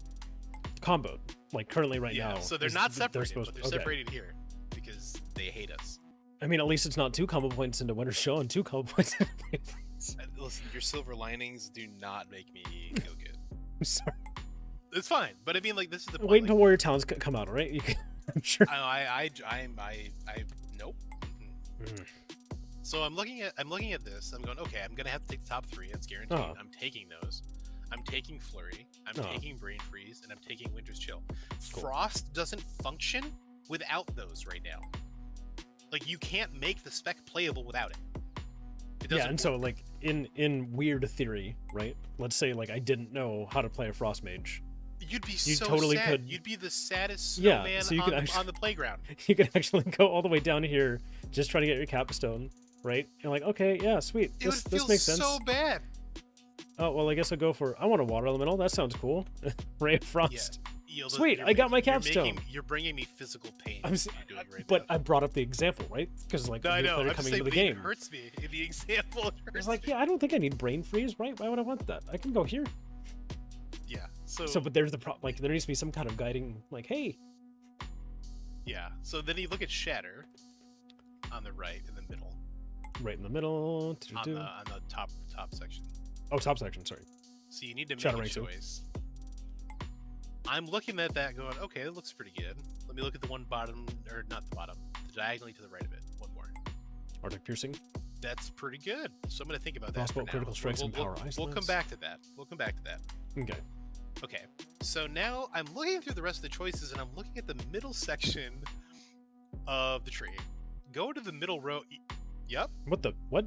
Comboed, like currently right now. So they're not separated, but they're separated here because they hate us. I mean, at least it's not 2 combo points into Winter's Chill and 2 combo points into Brain Freeze. Listen, your silver linings do not make me feel good. I'm sorry. It's fine, but I mean, like, this is the point. Wait until Warrior Talents come out, all right? I'm sure. Nope. So I'm looking at this. I'm going, okay, I'm gonna have to take the top 3. That's guaranteed. I'm taking those. I'm taking Flurry. I'm taking Brain Freeze, and I'm taking Winter's Chill. Cool. Frost doesn't function without those right now. Like you can't make the spec playable without it. Yeah, and so like in weird theory, right? Let's say like I didn't know how to play a Frost Mage. You'd be totally sad. You'd be the saddest snowman so on the playground. You could actually go all the way down here just trying to get your capstone, right? You're like, okay, yeah, sweet. This makes sense. So bad. Oh, well, I guess I'll go for... I want a Water Elemental. That sounds cool. Ray of Frost. Yeah. Sweet, I got my capstone. You're bringing me physical pain. But I brought up the example, right? Because like I know. They're coming into the game. It hurts me. The example. I was like, yeah, I don't think I need Brain Freeze, right? Why would I want that? I can go here. Yeah. So, but there's the problem. Like, there needs to be some kind of guiding. Like, hey. Yeah. So then you look at Shatter on the right in the middle. Right in the middle. On the top section. Oh, top section. Sorry. So you need to make Shattering a choice. I'm looking at that going, okay, that looks pretty good. Let me look at the one bottom, or not the bottom, diagonally to the right of it. One more. Arctic Piercing. That's pretty good. So I'm going to think about that. Crossbow, For now. critical strikes, and power ice. We'll come back to that. We'll come back to that. Okay. Okay. So now I'm looking through the rest of the choices, and I'm looking at the middle section of the tree. Go to the middle row. Yep. What the? What?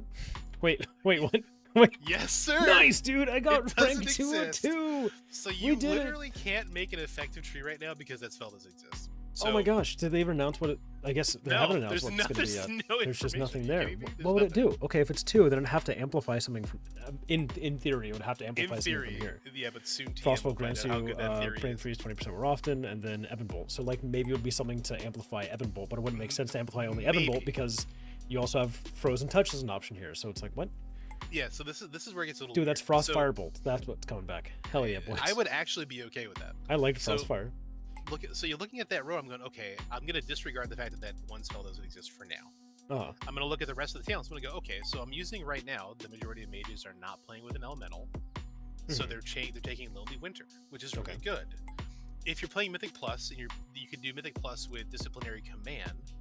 Wait, what? Wait. Yes, sir. Nice, dude. I got rank 2 2. So you literally can't make an effective tree right now because that spell doesn't exist. So, oh my gosh, did they even announce what it... I guess they haven't announced what it's going to be yet. There's just nothing there. What would it do? Okay, if it's 2, then it'd have to amplify something from... In theory, it would have to amplify something from here. Yeah, but soon TM Frostbolt grants you Brain Freeze 20% more often, and then Ebon Bolt. So, like, maybe it would be something to amplify Ebon Bolt, but it wouldn't make sense to amplify only Ebon Bolt because you also have Frozen Touch as an option here. So it's like, what? Yeah, so this is where it gets a little Dude, weird. that's Frostfire Bolt. That's what's coming back. Hell yeah, boys. I would actually be okay with that. I liked Frostfire. So you're looking at that row. I'm going, okay, I'm going to disregard the fact that that one spell doesn't exist for now. I'm going to look at the rest of the talents. I'm going to go, okay, so I'm using right now, the majority of mages are not playing with an elemental. So they're taking Lonely Winter, which is really good. If you're playing Mythic Plus, and you can do Mythic Plus with Disciplinary Command,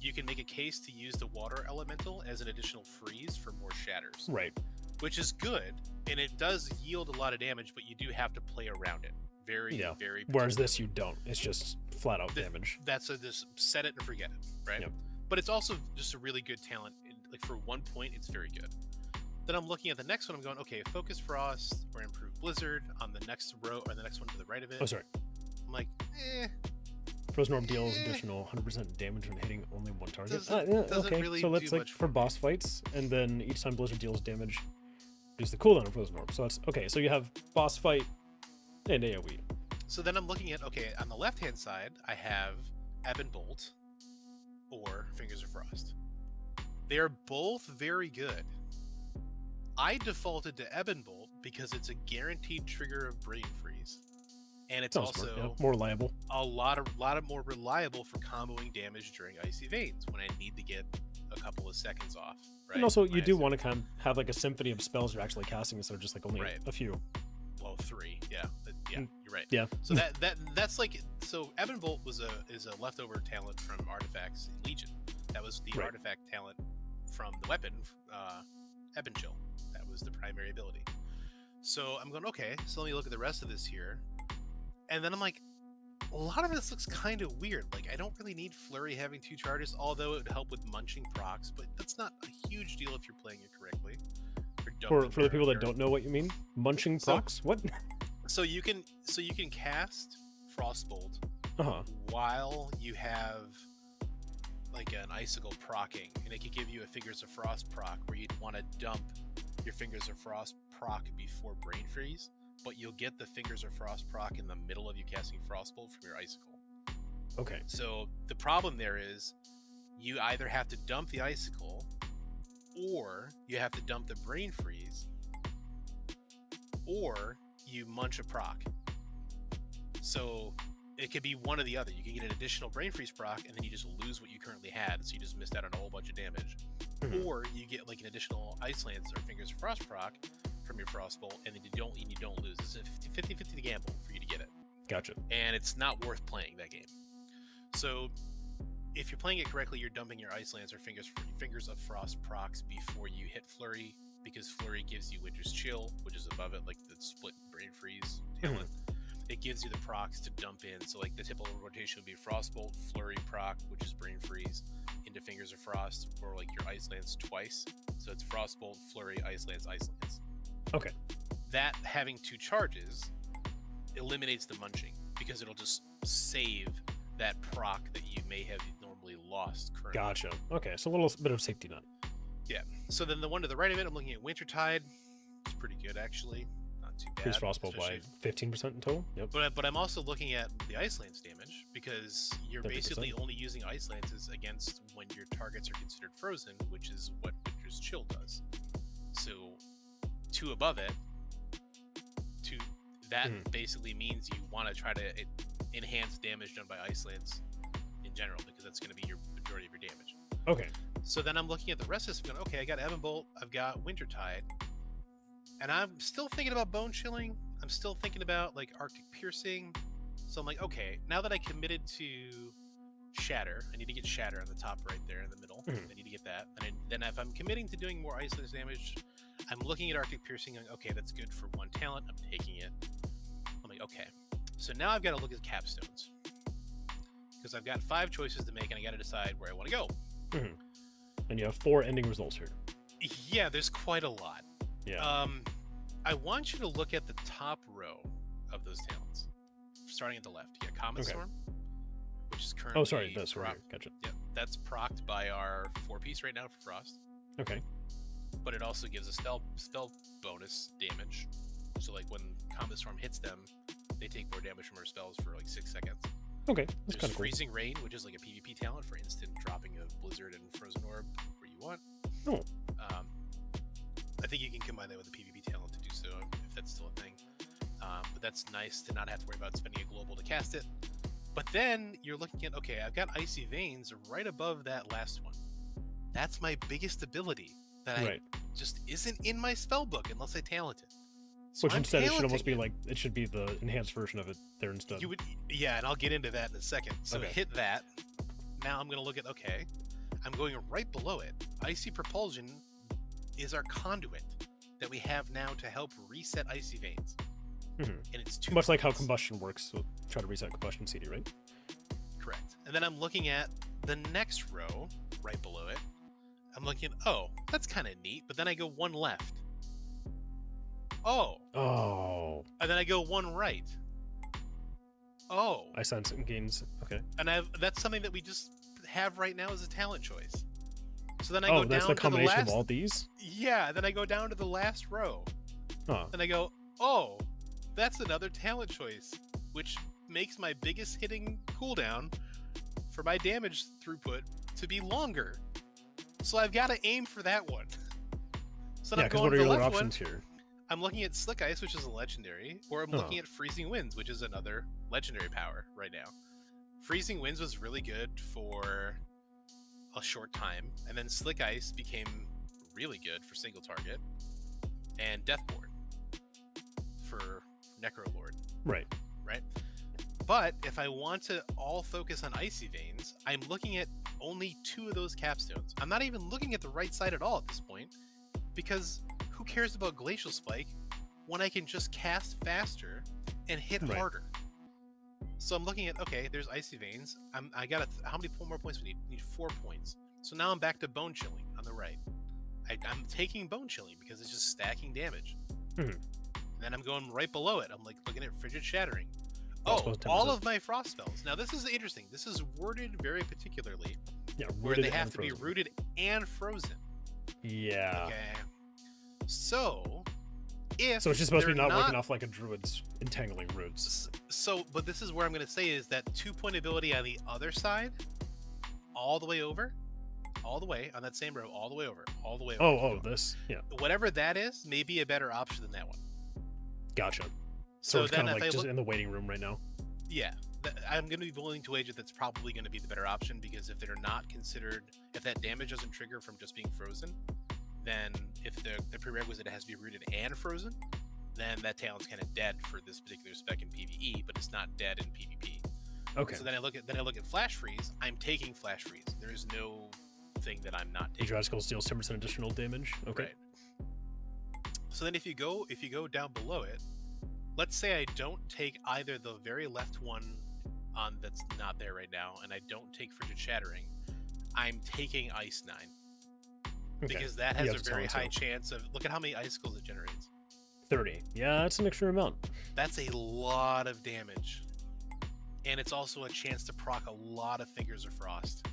you can make a case to use the Water Elemental as an additional freeze for more shatters. Right. Which is good, and it does yield a lot of damage, but you do have to play around it. Very. Whereas this, you don't. It's just flat out damage. That's just set it and forget it, right? Yep. But it's also just a really good talent. Like for 1 point, it's very good. Then I'm looking at the next one. I'm going, okay, Focus Frost or Improved Blizzard on the next row or the next one to the right of it. Oh, sorry. I'm like, Frozen Orb deals additional 100% damage when hitting only one target. Doesn't really so let's do like much for boss fights, and then each time Blizzard deals damage, reduce the cooldown of Frozen Orb. So that's okay. So you have boss fight and AoE. So then I'm looking at, okay, on the left-hand side, I have Ebon Bolt or Fingers of Frost. They're both very good. I defaulted to Ebon Bolt because it's a guaranteed trigger of Brain Freeze. And it's also more reliable. A lot more reliable for comboing damage during Icy Veins when I need to get a couple of seconds off. Right? And also, you do want to kind of have like a symphony of spells you're actually casting instead of just like only a few. Well, 3, yeah, you're right. Yeah. So that's like Ebon Bolt is a leftover talent from artifacts in Legion. That was the artifact talent from the weapon, Ebon Chill. That was the primary ability. So I'm going, okay, so let me look at the rest of this here, and then I'm like, a lot of this looks kind of weird. Like I don't really need Flurry having 2 charges, although it would help with munching procs, but that's not a huge deal if you're playing it correctly. For the people that don't know what you mean, munching procs? What? So you can cast Frostbolt while you have like an Icicle procking, and it could give you a Fingers of Frost proc where you'd want to dump your Fingers of Frost proc before Brain Freeze, but you'll get the Fingers of Frost proc in the middle of you casting Frostbolt from your Icicle. Okay. So the problem there is you either have to dump the Icicle or you have to dump the Brain Freeze, or you munch a proc. So it could be one or the other. You can get an additional Brain Freeze proc, and then you just lose what you currently had, so you just missed out on a whole bunch of damage. Or you get like an additional Ice Lance or Fingers of Frost proc from your Frostbolt, and then you don't lose. It's a 50-50 gamble for you to get it. Gotcha. And it's not worth playing that game. So if you're playing it correctly, you're dumping your Ice Lance or Fingers of Frost procs before you hit Flurry, because Flurry gives you Winter's Chill, which is above it, like the split Brain Freeze talent. It gives you the procs to dump in. So like the typical rotation would be Frostbolt, Flurry proc, which is Brain Freeze, into Fingers of Frost, or like your Ice Lance twice. So it's Frostbolt, Flurry, Ice Lance, Ice Lance. Okay. That having 2 charges eliminates the munching, because it'll just save that proc that you may have normally lost currently. Gotcha. Okay, so a little bit of safety net. Yeah. So then the one to the right of it, I'm looking at Wintertide. It's pretty good, actually. Not too bad. Increase Frostbolt by 15% in total. Yep. But I'm also looking at the Ice Lance damage, because you're 50%. basically only using Ice Lances against when your targets are considered frozen, which is what Winter's Chill does. So 2 above it, that basically means you want to try to enhance damage done by Ice Lance in general, because that's going to be your majority of your damage. Okay. So then I'm looking at the rest of this, going, okay, I got Ebon Bolt, I've got Wintertide. And I'm still thinking about Bone Chilling. I'm still thinking about like Arctic Piercing. So I'm like, okay, now that I committed to Shatter, I need to get Shatter on the top right there in the middle. I need to get that. And then if I'm committing to doing more Ice Lance damage, I'm looking at Arctic Piercing going, okay, that's good for one talent. I'm taking it. I'm like, okay. So now I've got to look at capstones. Because I've got 5 choices to make and I got to decide where I want to go. And you have 4 ending results here. Yeah, there's quite a lot. Yeah. I want you to look at the top row of those talents. Starting at the left, you got Comet Storm, which is currently... Oh, sorry, that's right. Gotcha. Yeah, that's procced by our 4-piece right now for Frost. Okay. But it also gives a spell bonus damage. So, like, when Comet Storm hits them, they take more damage from our spells for, like, 6 seconds. Okay, that's kind of cool. Freezing Rain, which is like a PvP talent for instant dropping of Blizzard and Frozen Orb where you want. Oh. I think you can combine that with a PvP talent to do so, if that's still a thing. But that's nice to not have to worry about spending a global to cast it. But then you're looking at, okay, I've got Icy Veins right above that last one. That's my biggest ability that I just isn't in my spellbook unless I talent it. So Which instead it should almost be like, it should be the enhanced version of it there instead. You would, yeah, and I'll get into that in a second. So hit that. Now I'm going to look at, okay, I'm going right below it. Icy Propulsion is our conduit that we have now to help reset Icy Veins. And it's 2 much like how Combustion works, so try to reset Combustion CD, right? Correct. And then I'm looking at the next row right below it. I'm looking at, oh, that's kind of neat. But then I go 1 left. Oh. And then I go 1 right. Oh. I sense it gains. Okay. And that's something that we just have right now as a talent choice. So then I go down that's the to combination the last, of all these? Yeah, then I go down to the last row. Oh. And I go, oh, that's another talent choice, which makes my biggest hitting cooldown for my damage throughput to be longer. So I've got to aim for that one. So yeah, because what are your other options here? I'm looking at Slick Ice, which is a legendary, or I'm looking at Freezing Winds, which is another legendary power right now. Freezing Winds was really good for a short time, and then Slick Ice became really good for single target, and Deathborn for Necrolord. Right. But if I want to all focus on Icy Veins, I'm looking at only 2 of those capstones. I'm not even looking at the right side at all at this point, because who cares about Glacial Spike when I can just cast faster and hit harder? So I'm looking at, okay, there's Icy Veins. I got how many more points we need? We need 4 points. So now I'm back to Bone Chilling on the right. I'm taking Bone Chilling because it's just stacking damage. And then I'm going right below it. I'm like looking at Frigid Shattering. Oh, all of my frost spells. Now this is interesting. This is worded very particularly. Yeah, where they have to be rooted and frozen. Yeah. Okay. So, it's just supposed to be not working off like a druid's entangling roots. But this is where I'm going to say is that 2-point ability on the other side, all the way over, all the way on that same row, all the way over, all the way over. This, yeah. Whatever that is, may be a better option than that one. Gotcha. So it's then kind of like just in the waiting room right now. Yeah, I'm going to be willing to wager that's probably going to be the better option, because if they're not considered, if that damage doesn't trigger from just being frozen, then if the prerequisite has to be rooted and frozen, then that talent's kind of dead for this particular spec in PvE, but it's not dead in PvP. Okay. So then I look at Flash Freeze. I'm taking Flash Freeze. There is no thing that I'm not taking. Drastic deals 10% additional damage. Okay. Right. So then if you go down below it, let's say I don't take either the very left one on that's not there right now, and I don't take Frigid Shattering, I'm taking Ice 9. Because that has a very high chance of, look at how many icicles it generates. 30. Yeah, that's an extra amount. That's a lot of damage. And it's also a chance to proc a lot of Fingers of Frost.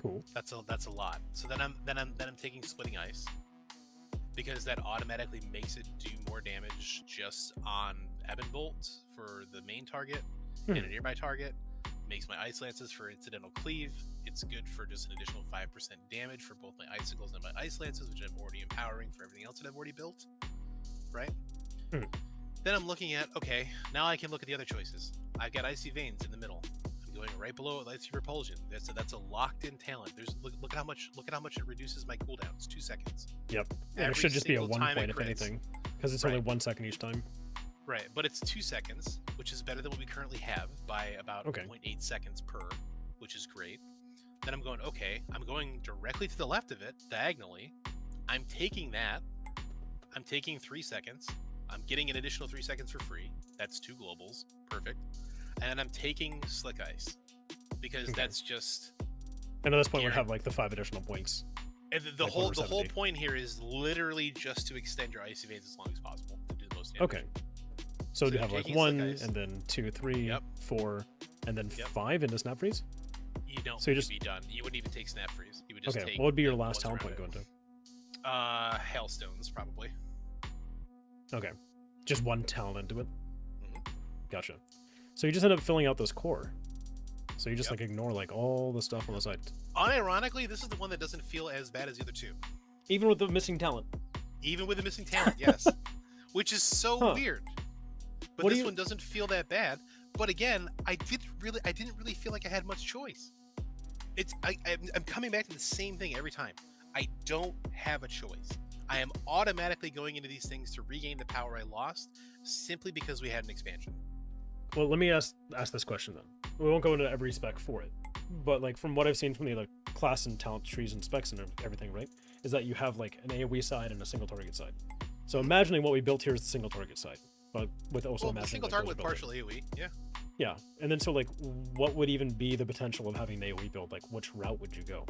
Cool. That's a lot. So then I'm taking Splitting Ice, because that automatically makes it do more damage just on Ebon Bolt for the main target and a nearby target. Makes my Ice Lances for incidental cleave. It's good for just an additional 5% damage for both my Icicles and my Ice Lances, which I'm already empowering for everything else that I've already built. Right? Then I'm looking at, okay, now I can look at the other choices. I've got Icy Veins in the middle. I'm going right below it, Lightspeed Repulsion. That's a locked-in talent. Look at how much it reduces my cooldown. It's 2 seconds. Yep. And it Every should just be a single 1 time it point if crits. anything, because it's Right. only 1 second each time. Right, but it's 2 seconds, which is better than what we currently have by about Okay. 0.8 seconds per, which is great. Then I'm going, okay, I'm going directly to the left of it, diagonally. I'm taking that. I'm taking 3 seconds. I'm getting an additional 3 seconds for free. That's 2 globals. Perfect. And then I'm taking Slick Ice, because Okay. that's just... And at this point, we'd Here. have like the 5 additional points. And the Like whole over 70. point here is literally just to extend your icy veins as long as possible to do the most damage. Okay. So you you're have like taking 1, Slick Ice. and then 2, 3, Yep. 4, and then Yep. 5 into Snap Freeze? You don't So you need just- to be done. You wouldn't even take Snap Freeze. You would just Okay, take what would be your the last ones talent around point it. going to? Hailstones, probably. Okay. Just 1 talent into it? Mhm. Gotcha. So you just end up filling out this core. So you just Yep. like ignore like all the stuff on the side. Unironically, this is the one that doesn't feel as bad as the other two. Even with the missing talent. Even with the missing talent, yes. Which is so Huh. weird. But What do this you- one doesn't feel that bad. But again, I didn't really feel like I had much choice. I'm coming back to the same thing every time. I don't have a choice. I am automatically going into these things to regain the power I lost simply because we had an expansion. Well, let me ask this question then. We won't go into every spec for it, but like from what I've seen from the other class and talent trees and specs and everything, right, is that you have like an AoE side and a single target side. So imagining what we built here is the single target side, but with also Well, the imagining single like, target those with buildings. partial AoE, yeah. Yeah, and then so like, what would even be the potential of having an AoE build? Like, which route would you go?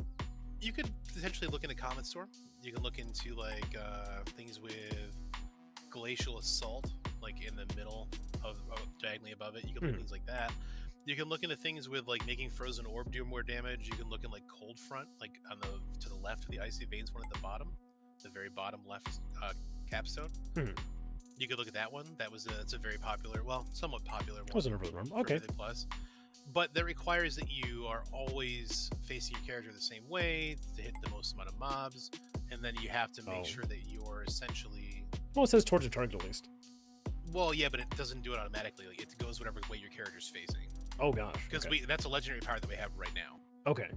You could potentially look into Comet Storm. You can look into like things with Glacial Assault, like in the middle of diagonally above it. You can look at things like that. You can look into things with like making Frozen Orb do more damage. You can look in like Cold Front, like on the to the left of the Icy Veins one at the bottom, the very bottom left capstone. You could look at that one. It's a very popular, well, somewhat popular one. Wasn't over the room. for Okay. Mythic Plus. But that requires that you are always facing your character the same way to hit the most amount of mobs, and then you have to make sure that you're essentially... Well, it says towards your target at least. Well, yeah, but it doesn't do it automatically. Like, it goes whatever way your character's facing. Oh gosh. Because Okay. that's a legendary power that we have right now. Okay.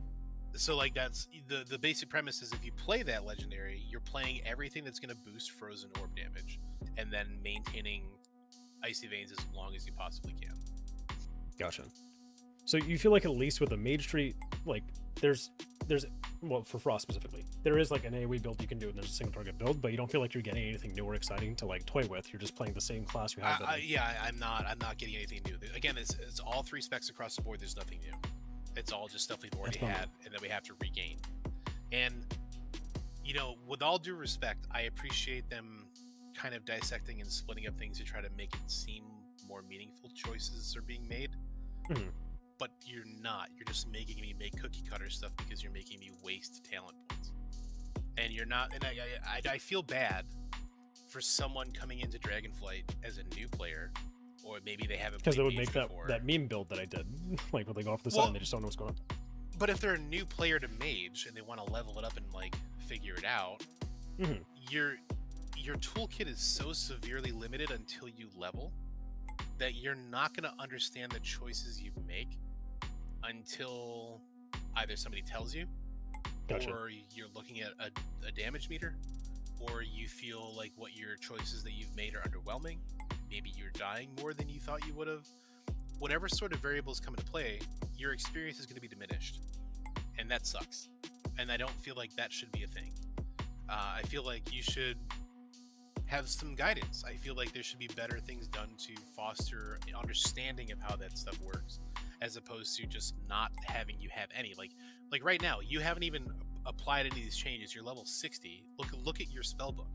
So, like, that's the basic premise is if you play that legendary, you're playing everything that's going to boost Frozen Orb damage, and then maintaining Icy Veins as long as you possibly can. Gotcha. So you feel like at least with the Mage tree, like there's well, for Frost specifically, there is like an AoE build you can do and there's a single target build, but you don't feel like you're getting anything new or exciting to like toy with. You're just playing the same class you have. I'm not getting anything new. Again, it's all 3 specs across the board. There's nothing new. It's all just stuff we've already had and that we have to regain. And you know, with all due respect, I appreciate them kind of dissecting and splitting up things to try to make it seem more meaningful choices are being made. But you're not. You're just making me make cookie cutter stuff because you're making me waste talent points. And you're not. And I feel bad for someone coming into Dragonflight as a new player, or maybe they haven't played because they would Mage make that before. that meme build that I did, like when they go off the side and they just don't know what's going on. But if they're a new player to Mage and they want to level it up and like figure it out, your toolkit is so severely limited until you level that you're not going to understand the choices you make until either somebody tells you, Gotcha. or you're looking at a damage meter, or you feel like what your choices that you've made are underwhelming. Maybe you're dying more than you thought you would have. Whatever sort of variables come into play, your experience is going to be diminished, and that sucks. And I don't feel like that should be a thing. I feel like you should have some guidance. I feel like there should be better things done to foster an understanding of how that stuff works, as opposed to just not having you have any. Like right now, you haven't even applied any of these changes. You're level 60. Look at your spell book.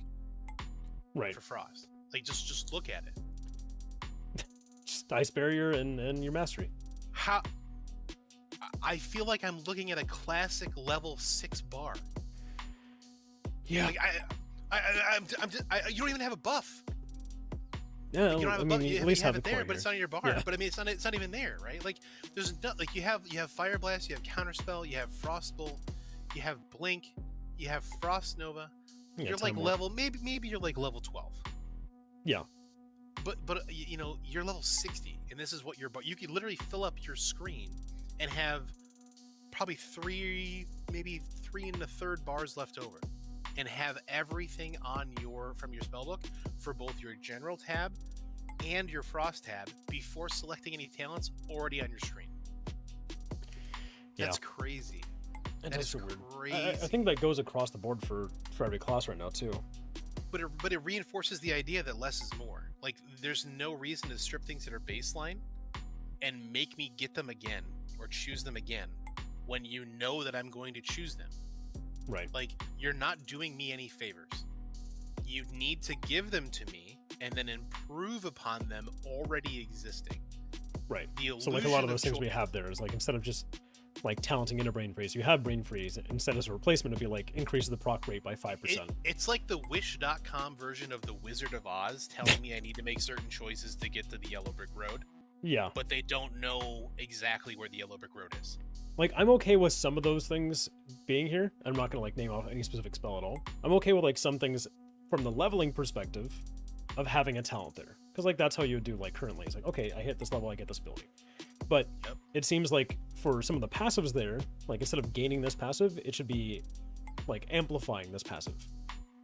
Right. For Frost. Like just look at it. Just Ice Barrier and your Mastery. How? I feel like I'm looking at a classic level 6 bar. Yeah. Like you don't even have a buff. Yeah. Like, you don't have a buff. You at least have have it there, but it's not in your bar. Yeah. But I mean, it's not even there, right? Like there's not like you have Fire Blast, you have Counterspell, you have Frostbolt, you have Blink, you have Frost Nova. Yeah, You're like level maybe you're like level 12. Yeah. But you know you're level 60, and this is what you could literally fill up your screen and have probably maybe 3 1/3 bars left over, and have everything on from your spellbook for both your general tab and your frost tab before selecting any talents already on your screen. That's crazy. That is crazy. I think that goes across the board for every class right now too. But it reinforces the idea that less is more. Like, there's no reason to strip things that are baseline and make me get them again or choose them again when you know that I'm going to choose them. Right. Like, you're not doing me any favors. You need to give them to me and then improve upon them already existing. Right. So like a lot of those things we have there is like, instead of just like talenting into brain freeze, you have brain freeze. Instead, as a replacement, it'd be like increases the proc rate by 5%. It's like the wish.com version of the Wizard of Oz telling me I need to make certain choices to get to the yellow brick road. Yeah. But they don't know exactly where the yellow brick road is. Like, I'm okay with some of those things being here. I'm not gonna like name off any specific spell at all. I'm okay with like some things from the leveling perspective of having a talent there, because like that's how you would do like currently. It's like, okay, I hit this level, I get this ability. But it seems like for some of the passives there, like instead of gaining this passive, it should be like amplifying this passive.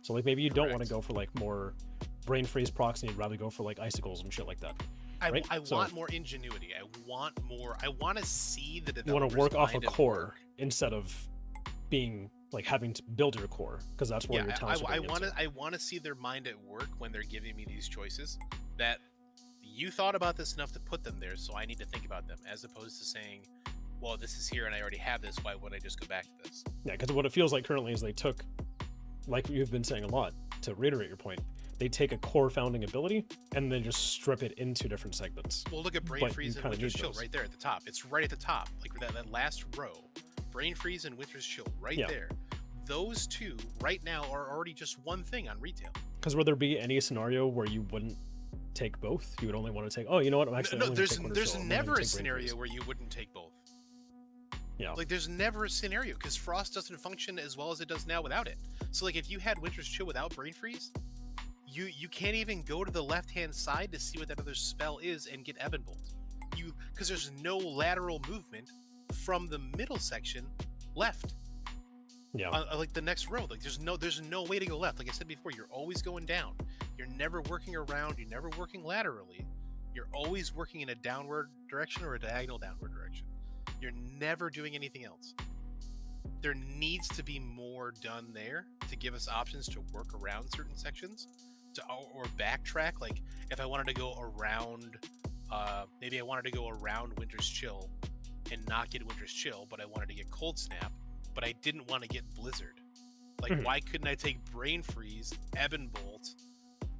So like maybe you don't want to go for like more brain freeze procs, and you'd rather go for like icicles and shit like that. I want more ingenuity. I want to see the developers. You want to work off a core instead of being like having to build your core, because that's where your talents are going. I want to see their mind at work when they're giving me these choices, that you thought about this enough to put them there, so I need to think about them, as opposed to saying, well, this is here and I already have this, why would I just go back to this? Yeah, because what it feels like currently is they took, like you've been saying a lot, to reiterate your point, they take a core founding ability and then just strip it into different segments. Well, look at Brain Freeze and Winter's Chill right there at the top. It's right at the top, like that last row. Brain Freeze and Winter's Chill right there. Those two right now are already just one thing on retail. Because would there be any scenario where you wouldn't take both? You would only want to take, oh, you know what, I'm actually there's never a scenario where you wouldn't take both. Yeah. Like, there's never a scenario, because Frost doesn't function as well as it does now without it. So like, if you had Winter's Chill without Brain Freeze, you can't even go to the left-hand side to see what that other spell is and get Ebon Bolt. Because there's no lateral movement from the middle section left. Yeah. Like the next row, like there's no way to go left. Like I said before, you're always going down. You're never working around. You're never working laterally. You're always working in a downward direction or a diagonal downward direction. You're never doing anything else. There needs to be more done there to give us options to work around certain sections, or backtrack. Like if I wanted to go around, maybe I wanted to go around Winter's Chill and not get Winter's Chill, but I wanted to get Cold Snap, but I didn't want to get Blizzard. Like, why couldn't I take Brain Freeze, Ebon Bolt,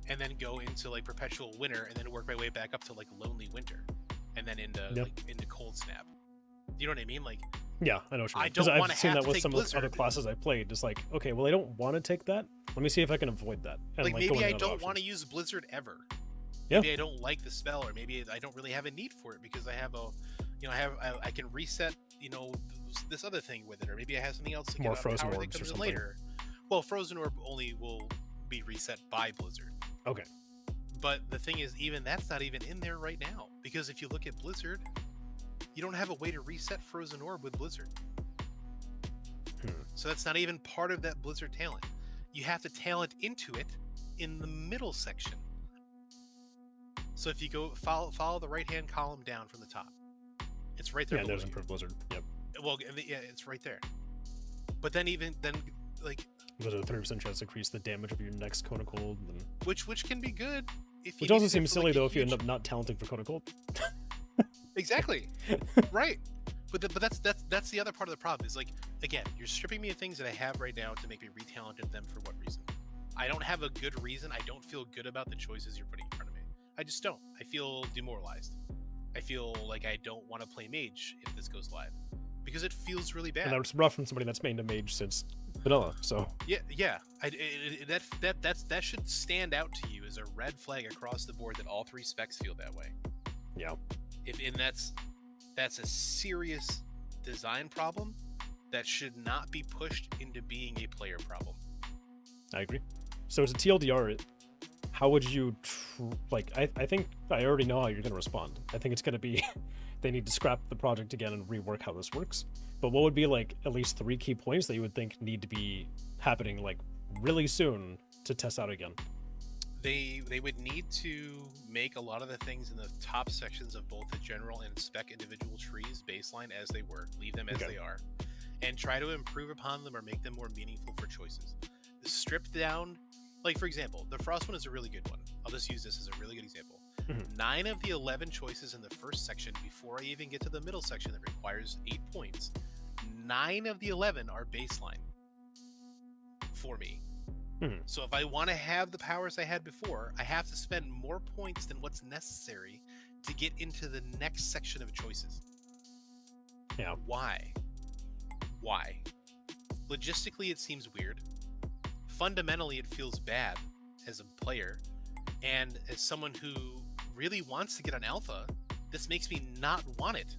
and then go into like Perpetual Winter, and then work my way back up to like Lonely Winter, and then into Cold Snap? You know what I mean? Like, yeah, I know what you mean. I don't want to seen have that to with take some Blizzard. of the other classes I played. Just like, okay, well, I don't want to take that. Let me see if I can avoid that. And like maybe I don't want to use Blizzard ever. Yeah. Maybe I don't like the spell, or maybe I don't really have a need for it because I have I can reset, this other thing with it, or maybe I have something else to more get Frozen power Orbs that or comes in something. later. Well, Frozen Orb only will be reset by Blizzard. Okay. But the thing is, even that's not even in there right now, because if you look at Blizzard, you don't have a way to reset Frozen Orb with Blizzard. So that's not even part of that Blizzard talent. You have to talent into it in the middle section. So if you go follow the right-hand column down from the top, it's right there. Yeah, there's improved Blizzard. Yep. Well, yeah, it's right there. But then like there's a 30% chance to increase the damage of your next Cone of Cold, and which can be good. Which also seems silly though if you end up not talenting for Cone of Cold. Exactly. Right. But that's the other part of the problem is, like, again, you're stripping me of things that I have right now to make me re-talented them for what reason? I don't have a good reason. I don't feel good about the choices you're putting in front of me. I just don't. I feel demoralized. I feel like I don't want to play Mage if this goes live, because it feels really bad. And that's rough from somebody that's mained a Mage since vanilla. So yeah. That should stand out to you as a red flag across the board that all three specs feel that way. Yeah. That's a serious design problem that should not be pushed into being a player problem. I agree. So as a TLDR, how would you I think I already know how you're going to respond. I think it's going to be they need to scrap the project again and rework how this works. But what would be like at least 3 key points that you would think need to be happening like really soon to test out again? They would need to make a lot of the things in the top sections of both the general and spec individual trees baseline as they were, leave them as they are, and try to improve upon them or make them more meaningful for choices. Strip down, like for example, the frost one is a really good one. I'll just use this as a really good example. 9 of the 11 choices in the first section, before I even get to the middle section that requires 8 points, 9 of the 11 are baseline for me. So if I want to have the powers I had before, I have to spend more points than what's necessary to get into the next section of choices. Yeah. Why? Logistically, it seems weird. Fundamentally, it feels bad as a player. And as someone who really wants to get on alpha, this makes me not want it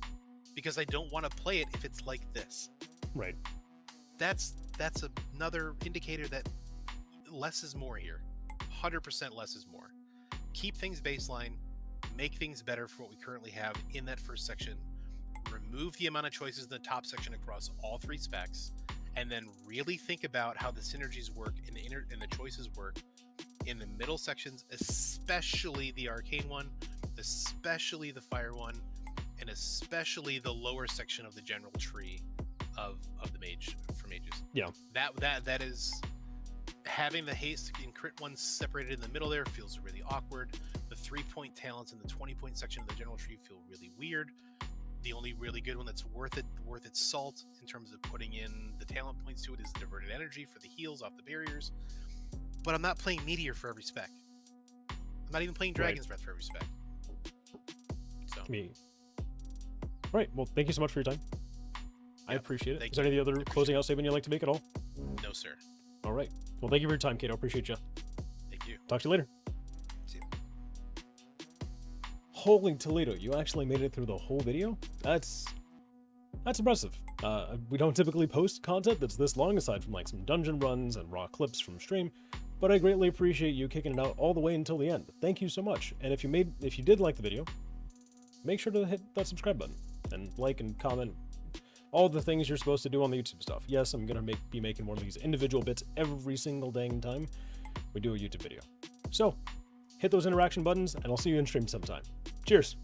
because I don't want to play it if it's like this. Right. That's another indicator that less is more here. 100% less is more. Keep things baseline, make things better for what we currently have in that first section, remove the amount of choices in the top section across all 3 specs, and then really think about how the synergies work and the choices work in the middle sections, especially the arcane one, especially the fire one, and especially the lower section of the general tree of the mage for mages. Yeah. That is, having the haste and crit ones separated in the middle there feels really awkward. The 3-point talents in the 20-point section of the general tree feel really weird. The only really good one that's worth its salt in terms of putting in the talent points to it is diverted energy for the heals off the barriers. But I'm not playing Meteor for every spec. I'm not even playing Dragon's Breath for every spec. So. Right. Well, thank you so much for your time. I appreciate it. Is there any other closing out statement you'd like to make at all? No, sir. All right. Well, thank you for your time, Kato. Appreciate you. Thank you. Talk to you later. See you. Holy Toledo, you actually made it through the whole video? That's impressive. We don't typically post content that's this long, aside from like some dungeon runs and raw clips from stream, but I greatly appreciate you kicking it out all the way until the end. Thank you so much. And if you did like the video, make sure to hit that subscribe button and like and comment all the things you're supposed to do on the YouTube stuff. Yes, I'm gonna be making one of these individual bits every single dang time we do a YouTube video. So hit those interaction buttons and I'll see you in stream sometime. Cheers.